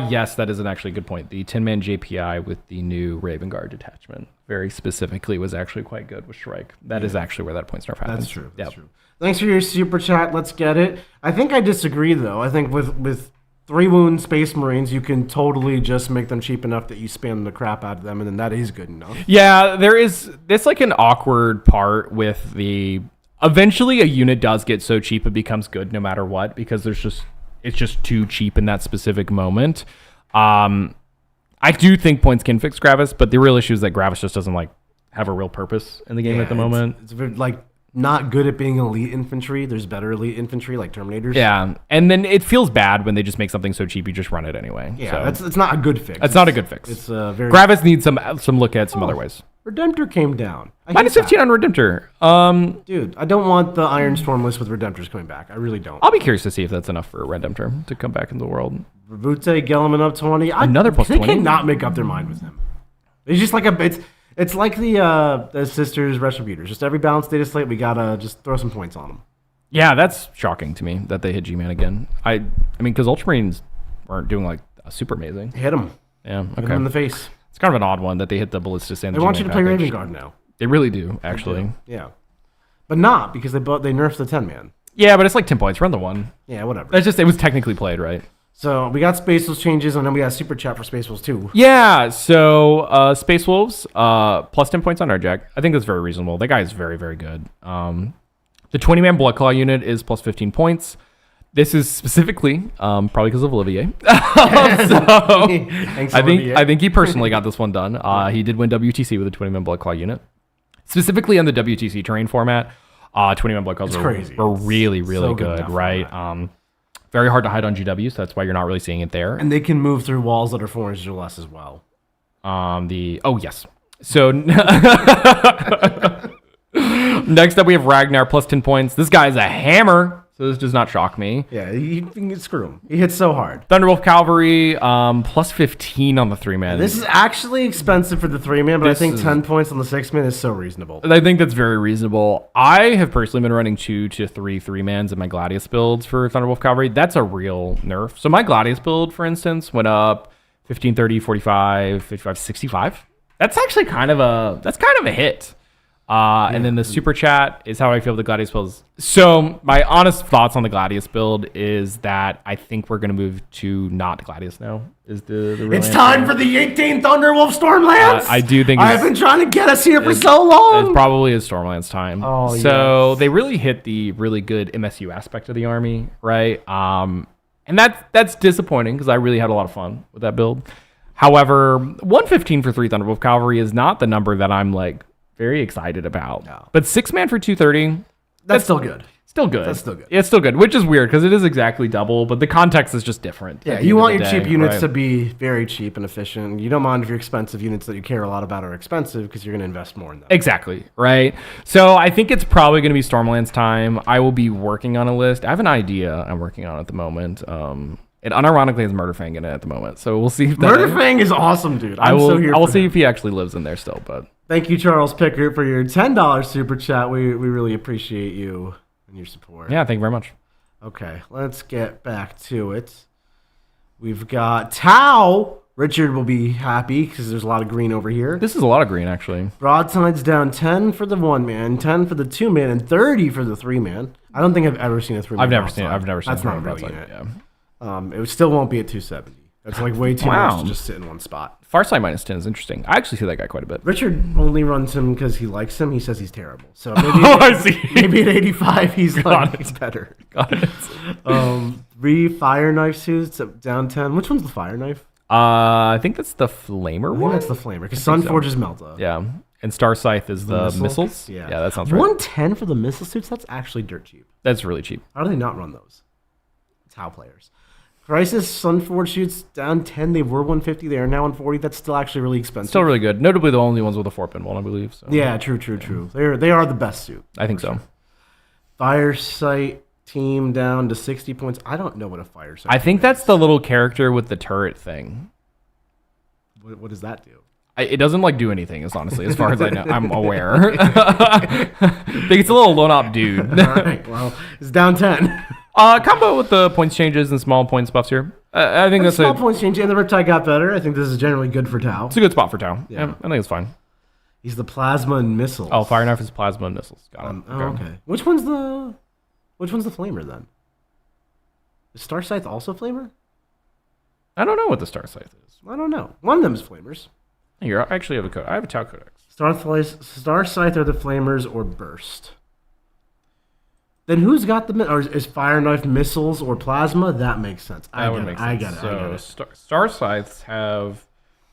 Yes, that is an actually good point. The 10-man JPI with the new Raven Guard detachment very specifically was actually quite good with Shrike. That is actually where that points nerf happens. That's true. That's true. Thanks for your super chat. Let's get it. I think I disagree, though. I think with 3 wound Space Marines, you can totally just make them cheap enough that you spam the crap out of them, and then that is good enough. Yeah, it's like an awkward part with the... Eventually, a unit does get so cheap it becomes good no matter what, because it's just too cheap in that specific moment. I do think points can fix Gravis, but the real issue is that Gravis just doesn't like have a real purpose in the game at the moment. It's like not good at being elite infantry. There's better elite infantry like Terminators. Yeah, and then it feels bad when they just make something so cheap you just run it anyway. Yeah, it's not a good fix. It's not a good fix. It's very... Gravis needs some look at some other ways. Redemptor came down. Minus 15 on Redemptor. Dude, I don't want the Iron Storm list with Redemptors coming back. I really don't. I'll be curious to see if that's enough for Redemptor to come back into the world. Revute, Gelman up 20. Another plus 20? They cannot make up their mind with him. It's just like it's like the Sisters Retributors. Just every balanced data slate, we gotta just throw some points on them. Yeah, that's shocking to me that they hit G-Man again. I mean, because Ultramarines weren't doing like super amazing. Hit them. Yeah, okay. Hit them in the face. It's kind of an odd one that they hit the Ballistas and the They want you to G-Man play package. Raven Guard now. They really do, actually. Yeah. But not, because they nerfed the 10-man. Yeah, but it's like 10 points. Run the 1. Yeah, whatever. That's just, it was technically played, right? So we got Space Wolves changes, and then we got Super Chat for Space Wolves too. Yeah, so Space Wolves, plus 10 points on Airjack. I think that's very reasonable. That guy is very, very good. The 20-man Bloodclaw unit is plus 15 points. This is specifically probably because of Olivier. Thanks, Olivier. I think he personally got this one done. He did win WTC with a 20-man Bloodclaw unit. Specifically on the WTC terrain format, 20-man Bloodclaws were really, really good, right? Very hard to hide on GW, so that's why you're not really seeing it there. And they can move through walls that are 4 inches or less as well. Yes. So next up we have Ragnar plus 10 points. This guy's a hammer, so this does not shock me. Yeah, you can screw him. He hits so hard. Thunderwolf Cavalry, plus 15 on the 3-man. This is actually expensive for the 3-man, but I think 10 points on the 6-man is so reasonable. I think that's very reasonable. I have personally been running 2 to 3 3-mans in my Gladius builds for Thunderwolf Cavalry. That's a real nerf. So my Gladius build, for instance, went up 15, 30, 45, 55, 65. That's actually kind of a hit. And then the super chat is how I feel the Gladius build. So my honest thoughts on the Gladius build is that I think we're going to move to not Gladius now. Is the real It's answer. time for the 18 Thunderwolf Stormlands. I do think I've been trying to get us here for so long. It's probably a Stormlands time. Oh, so yes. they really hit the really good MSU aspect of the army, right? And that's disappointing because I really had a lot of fun with that build. However, 115 for 3 Thunderwolf Cavalry is not the number that I'm like very excited about. No. But 6-man for 230, That's still good. still good. That's still good. It's still good, which is weird because it is exactly double, but the context is just different. Yeah, at the you end want of your the cheap day, units right? to be very cheap and efficient. You don't mind if your expensive units that you care a lot about are expensive because you're going to invest more in them. Exactly, right? So I think it's probably going to be Stormlands time. I will be working on a list. I have an idea I'm working on at the moment. It unironically has Murderfang in it at the moment, so we'll see if that... Murderfang is awesome, dude. I will for see him. if he actually lives in there still, but... Thank you, Charles Pickert, for your $10 super chat. We really appreciate you and your support. Yeah, thank you very much. Okay, let's get back to it. We've got Tau. Richard will be happy because there's a lot of green over here. This is a lot of green, actually. Broadside's down 10 for the 1-man, 10 for the 2-man, and 30 for the 3-man. I don't think I've ever seen a 3-man. I've never seen it. That's not a real broadside, unit. yeah. It still won't be at 270. That's like way too Wow. much to just sit in one spot. Farsight minus 10 is interesting. I actually see that guy quite a bit. Richard only runs him because he likes him. He says he's terrible. So maybe, I see. maybe at 85 he's Got like it. better. Got it. 3 fire knife suits down 10. Which one's the fire knife? I think that's the Flamer I think one. that's the flamer because Sunforge is Melta. Yeah. And Star Scythe is the missile? missiles. Yeah. Yeah, that sounds right. 110 for the missile suits. That's actually dirt cheap. That's really cheap. How do they not run those? It's how players. Crisis Sunforge shoots down 10. They were 150. They are now 140. That's still actually really expensive. Still really good. Notably the only ones with a 4-pin one, I believe. So. Yeah, true. They are the best suit. I think so. Fire sight team down to 60 points. I don't know what a fire sight. I think that's the little character with the turret thing. What does that do? It doesn't like do anything, as honestly, as far as I know. I'm aware. I think it's a little lone op dude. All right, well, it's down 10. Combo with the points changes and small points buffs here. I think that's Small points change, and the Riptide got better. I think this is generally good for Tau. it's a good spot for Tau. Yeah. Yeah, I think it's fine. He's the plasma and missiles. Oh, Fire Knife is plasma and missiles. Got it. Okay. Which one's the flamer then? Is Star Scythe also flamer? I don't know what the Star Scythe is. I don't know. One of them is flamers. Here, I actually have a code. I have a Tau Codex. Star Scythe are the flamers or burst. Then who's got the or is Fire Knife missiles or plasma? That makes sense. That would make sense. I get it. So Star Scythes have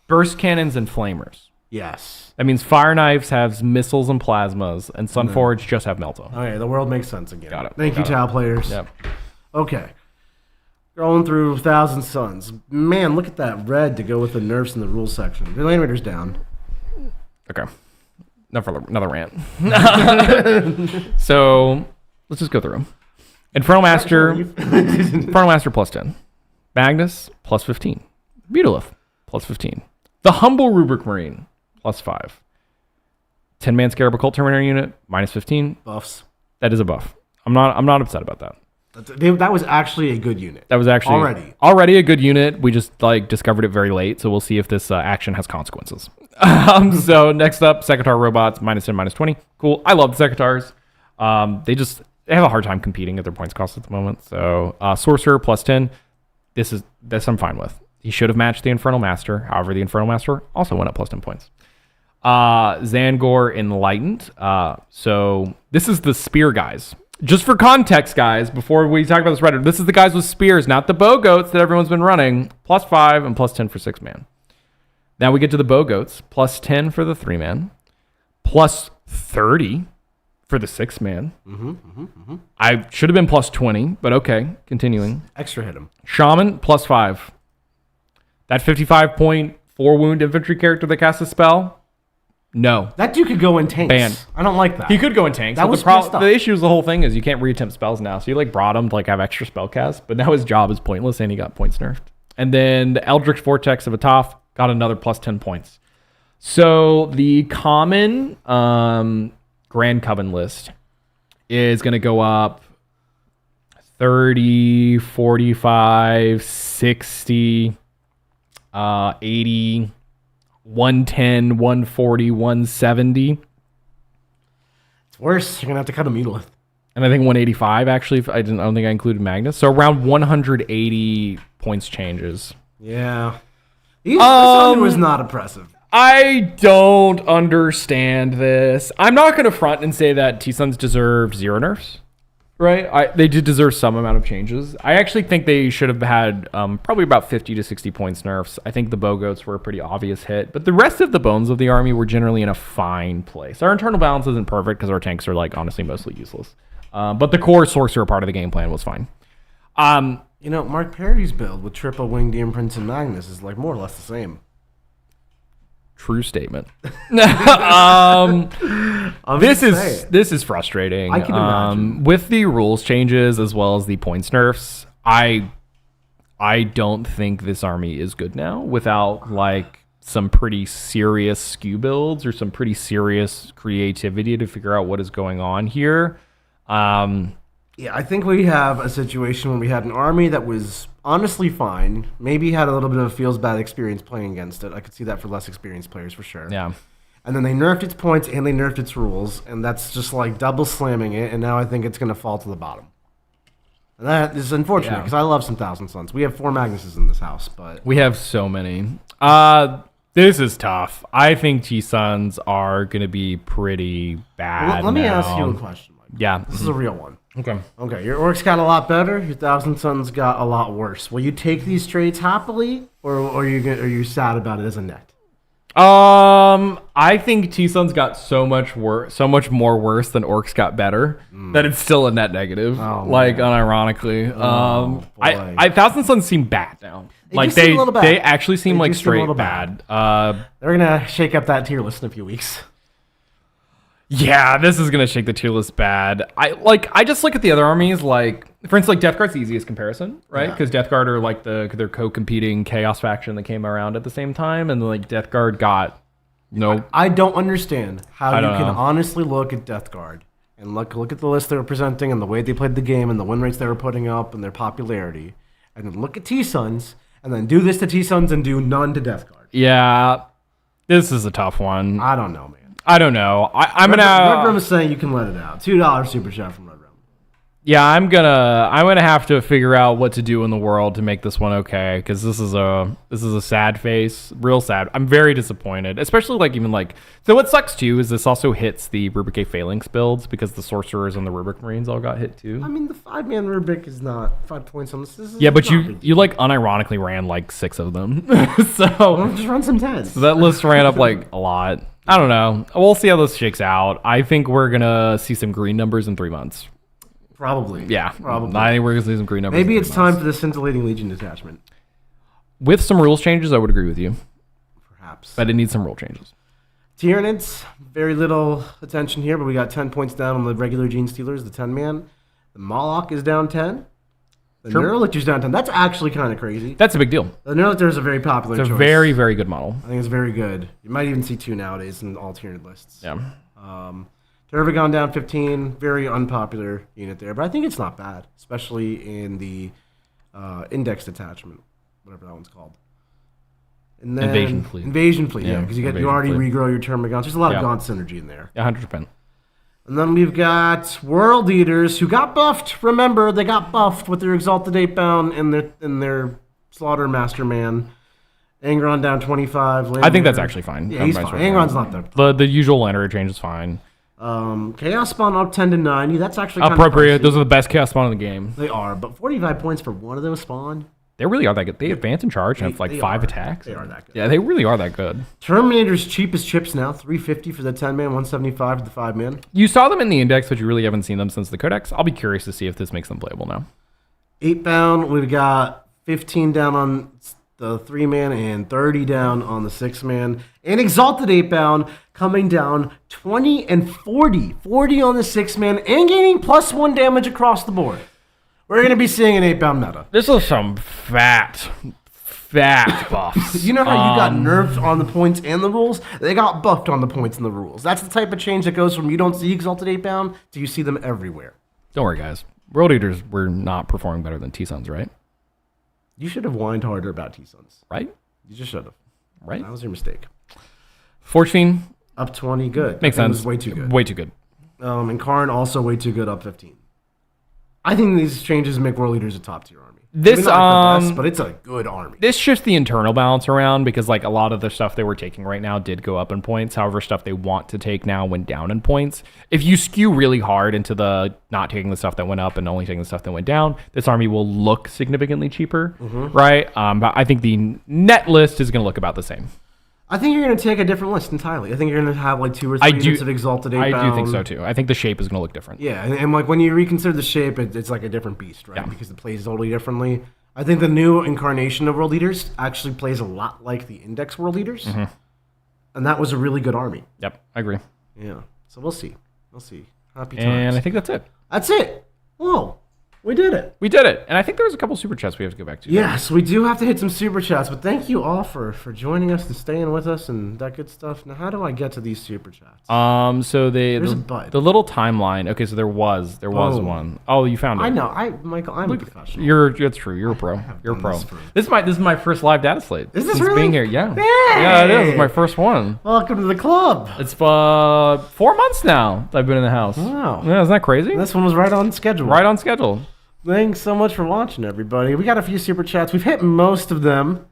burst cannons and flamers. Yes. That means Fire Knives have missiles and plasmas, and Sunforge just have Melta. Okay, the world makes sense again. Got it. Thank you, Tau players. Yep. Okay. Going through 1,000 Suns. Man, look at that red to go with the nerfs in the rules section. The Land Raider's down. Okay. Another rant. So let's just go through them. Infernal Master plus 10. Magnus plus 15. Butolith plus 15. The Humble Rubric Marine plus 5. 10-man Scarab Occult Terminator unit minus 15. Buffs. That is a buff. I'm not upset about that. That was actually a good unit. That was actually already a good unit. We just discovered it very late, so we'll see if this action has consequences. So next up, Sekitar robots minus 10, minus 20. Cool. I love the Sekitars. They have a hard time competing at their points cost at the moment. So Sorcerer plus 10. This I'm fine with. He should have matched the Infernal Master. However, the Infernal Master also went up plus 10 points. Zangor Enlightened. So this is the spear guys. Just for context, guys, before we talk about this Reddit, this is the guys with spears, not the bow goats that everyone's been running. Plus 5 and plus 10 for 6-man. Now we get to the bow goats. Plus 10 for the 3-man. Plus 30 for the 6-man. I should have been plus 20, but okay. Continuing. Extra hit him. Shaman plus 5. That 55-point 4-wound infantry character that casts a spell. No. That dude could go in tanks. Ban. I don't like that. He could go in tanks. That But was messed up. the issue is the whole thing is you can't reattempt spells now. So you brought him to have extra spell cast, but now his job is pointless and he got points nerfed. And then the Eldritch Vortex of Ataf got another plus 10 points. So the common Grand Coven list is going to go up 30, 45, 60, 80, 110, 140, 170. worse. You're going to have to cut a Mulith. And I think 185, actually. I don't think I included Magnus. So around 180 points changes. Yeah. This army was not impressive. I don't understand this. I'm not going to front and say that T-Suns deserve 0 nerfs. Right? They did deserve some amount of changes. I actually think they should have had probably about 50 to 60 points nerfs. I think the Bowgoats were a pretty obvious hit. But the rest of the bones of the army were generally in a fine place. Our internal balance isn't perfect because our tanks are, like, honestly mostly useless. But the core sorcerer part of the game plan was fine. Mark Perry's build with triple winged Imprints and Magnus is, like, more or less the same. True statement. This is frustrating. I can imagine. With the rules changes as well as the points nerfs, I don't think this army is good now without like some pretty serious skew builds or some pretty serious creativity to figure out what is going on here. Yeah, I think we have a situation where we had an army that was honestly fine. Maybe had a little bit of a feels bad experience playing against it. I could see that for less experienced players for sure. Yeah. And then they nerfed its points and they nerfed its rules, and that's just like double slamming it, and now I think it's going to fall to the bottom. And that is unfortunate because I love some Thousand Suns. We have 4 Magnuses in this house, but... We have so many. This is tough. I think T-Suns are going to be pretty bad Let me ask you a question, Mike. Yeah. This is a real one. Okay, your Orks got a lot better. Your Thousand Suns got a lot worse. Will you take these trades happily, or are you sad about it as a net? I think T-Suns got so much more worse than Orks got better that it's still a net negative. Unironically. Thousand Suns seem bad now. They actually seem like straight bad. They're gonna shake up that tier list in a few weeks. Yeah, this is gonna shake the tier list bad. I just look at the other armies, like for instance, like Death Guard's the easiest comparison, right? Because Death Guard are like their co-competing Chaos faction that came around at the same time, and like Death Guard got I don't understand how you can honestly look at Death Guard and look at the list they were presenting and the way they played the game and the win rates they were putting up and their popularity, and then look at T-Suns and then do this to T-Suns and do none to Death Guard. Yeah, this is a tough one. I don't know, man. I don't know. I'm Red gonna. Rum is saying you can let it out. $2 super chat from Red Rum. Yeah, I'm gonna have to figure out what to do in the world to make this one okay, because this is a sad face, real sad. I'm very disappointed, especially so. What sucks too is this also hits the Rubric Phalanx builds because the sorcerers and the Rubric Marines all got hit too. I mean, the 5-man Rubric is not 5 points on this. But you like unironically ran like 6 of them, so just run some 10s. So that list ran up like a lot. I don't know. We'll see how this shakes out. I think we're gonna see some green numbers in 3 months. Probably. Yeah. Probably. I think we're going to see some green numbers. Maybe it's time for the Scintillating Legion detachment. With some rules changes, I would agree with you. Perhaps. But it needs some rule changes. Tyranids, very little attention here, but we got 10 points down on the regular Genestealers, the 10-man. The Moloch is down 10. The Neurolictor's down 10. That's actually kind of crazy. That's a big deal. The Neurolictor is a very popular choice. It's a very, very good model. I think it's very good. You might even see 2 nowadays in all Tyranid lists. Yeah. Tervigon down 15, very unpopular unit there, but I think it's not bad, especially in the index detachment, whatever that one's called. And then Invasion Fleet, yeah, because you already regrow your Termagants. There's a lot of Gaunt synergy in there. 100%. And then we've got World Eaters who got buffed. Remember, they got buffed with their Exalted 8-bound and their Slaughter Master Man. Angron down 25. I think that's actually fine. Yeah, he's fine. Angron's not there. The usual Lander change is fine. Chaos Spawn up 10 to 90. That's actually kind appropriate. Of those are the best Chaos Spawn in the game. They are, but 45 points for one of those spawn. They really are that good. They advance in charge and have like 5 attacks. They are that good. Yeah, they really are that good. Terminator's cheapest chips now, $350 for the 10-man, $175 for the 5-man. You saw them in the index, but you really haven't seen them since the Codex. I'll be curious to see if this makes them playable now. 8-bound, we've got 15 down on the 3-man and 30 down on the 6-man. And Exalted 8-bound coming down 20 and 40. 40 on the 6-man and gaining +1 damage across the board. We're going to be seeing an 8-bound meta. This is some fat buffs. You know how you got nerfed on the points and the rules? They got buffed on the points and the rules. That's the type of change that goes from you don't see Exalted 8-bound to you see them everywhere. Don't worry, guys. World Eaters were not performing better than T-Suns, right? You should have whined harder about T-Suns. Right? You just should have. Right? That was your mistake. Fortune. Up 20, good. Makes sense. Way too good. Way too good. And Karn also way too good, up 15. I think these changes make World Leaders a top tier army. This Maybe not the best, but it's a good army. This shifts the internal balance around because like a lot of the stuff they were taking right now did go up in points. However, stuff they want to take now went down in points. If you skew really hard into the not taking the stuff that went up and only taking the stuff that went down, this army will look significantly cheaper, right? But I think the net list is going to look about the same. I think you're going to take a different list entirely. I think you're going to have like 2 or 3 units of Exalted 8 I do think so too. I think the shape is going to look different. Yeah, and like when you reconsider the shape, it's like a different beast, right? Yeah. Because it plays totally differently. I think the new incarnation of World Leaders actually plays a lot like the Index World Leaders. And that was a really good army. Yep, I agree. Yeah, so we'll see. Happy times. And I think that's it. That's it. Whoa. We did it. We did it. And I think there was a couple super chats we have to go back to. Yes, we do have to hit some super chats, but thank you all for joining us and staying with us and that good stuff. Now, how do I get to these super chats? So There's a button. The little timeline. Okay, so there was one. Oh, you found it. I know. Michael, I'm a professional. That's true. You're a pro. You're a pro. This is my first live data slate. Is this really? Being here, yeah. Hey! Yeah, it is. It's my first one. Welcome to the club. It's 4 months now I've been in the house. Wow. Yeah, isn't that crazy? This one was right on schedule. Right on schedule. Thanks so much for watching, everybody. We got a few super chats. We've hit most of them.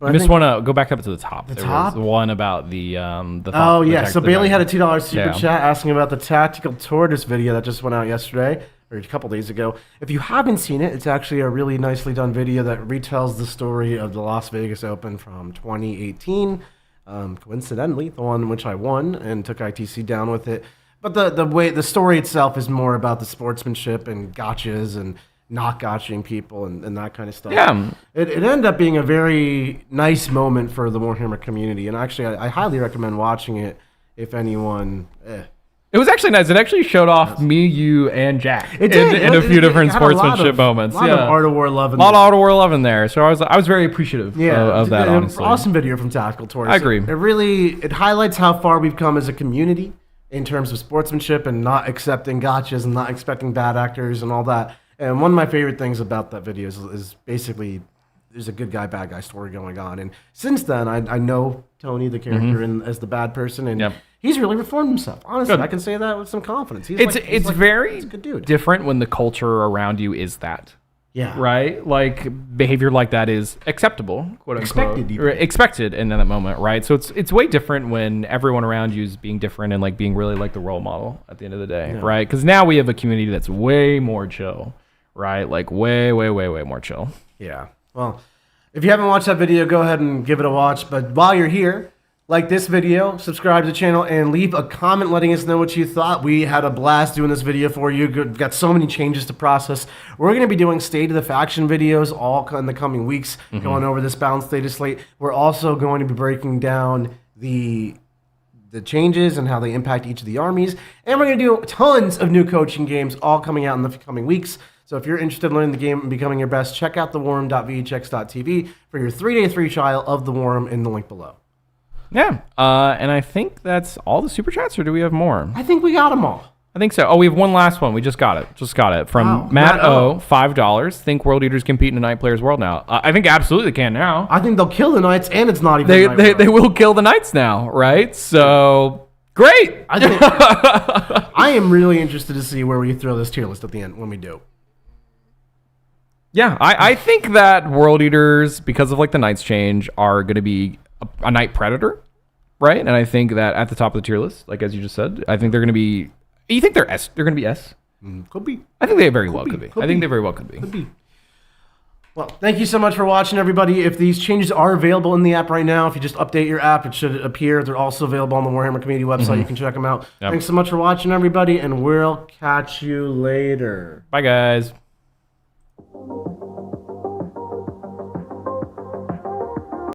I just want to go back up to the top. There was one about the oh, yeah. So Bailey had a $2 super chat asking about the Tactical Tortoise video that just went out yesterday, or a couple days ago. If you haven't seen it, it's actually a really nicely done video that retells the story of the Las Vegas Open from 2018. Coincidentally, the one in which I won and took ITC down with it. But the story itself is more about the sportsmanship and gotchas and not gotching people and that kind of stuff. Yeah. It ended up being a very nice moment for the Warhammer community. And actually, I highly recommend watching it if anyone... It was actually nice. It actually showed off me, you, and Jack in a few different sportsmanship moments. A lot of Art of War love in there. A lot of Art of War love in there. So I was very appreciative of that, honestly. Awesome video from Tactical Tortoise. I agree. It highlights how far we've come as a community in terms of sportsmanship and not accepting gotchas and not expecting bad actors and all that. And one of my favorite things about that video is basically there's a good guy, bad guy story going on. And since then, I know Tony, the character, as the bad person, and he's really reformed himself. Honestly, I can say that with some confidence. It's very a good dude. Different when the culture around you is that. Yeah. Right? Like, behavior like that is acceptable, quote unquote. Expected in that moment, right? So it's way different when everyone around you is being different and like being really like the role model at the end of the day, right? Because now we have a community that's way more chill, right? Like way more chill. Yeah. Well, if you haven't watched that video, go ahead and give it a watch. But while you're here, like this video, subscribe to the channel, and leave a comment letting us know what you thought. We had a blast doing this video for you. Got so many changes to process. We're going to be doing State of the Faction videos all in the coming weeks, going over this Balance Data Slate. We're also going to be breaking down the changes and how they impact each of the armies. And we're going to do tons of new coaching games all coming out in the coming weeks. So if you're interested in learning the game and becoming your best, check out theworm.vhx.tv for your 3-day free trial of The Worm in the link below. Yeah, and I think that's all the super chats, or do we have more? I think we got them all. I think so. Oh, we have one last one. We just got it. From Matt O, $5. Think World Eaters compete in a Night Players world now? I think absolutely they can now. I think they'll kill the Knights, and it's not even they will kill the Knights now, right? So, great! I am really interested to see where we throw this tier list at the end when we do. Yeah, I think that World Eaters, because of like the Knights change, are going to be a Knight Predator, right? And I think that at the top of the tier list, like as you just said, I think they're going to be... You think they're S? They're going to be S? Could be. I think they very well could be. I think they very well could be. Could be. Well, thank you so much for watching, everybody. If these changes are available in the app right now, if you just update your app, it should appear. They're also available on the Warhammer community website. You can check them out. Yep. Thanks so much for watching, everybody, and we'll catch you later. Bye, guys.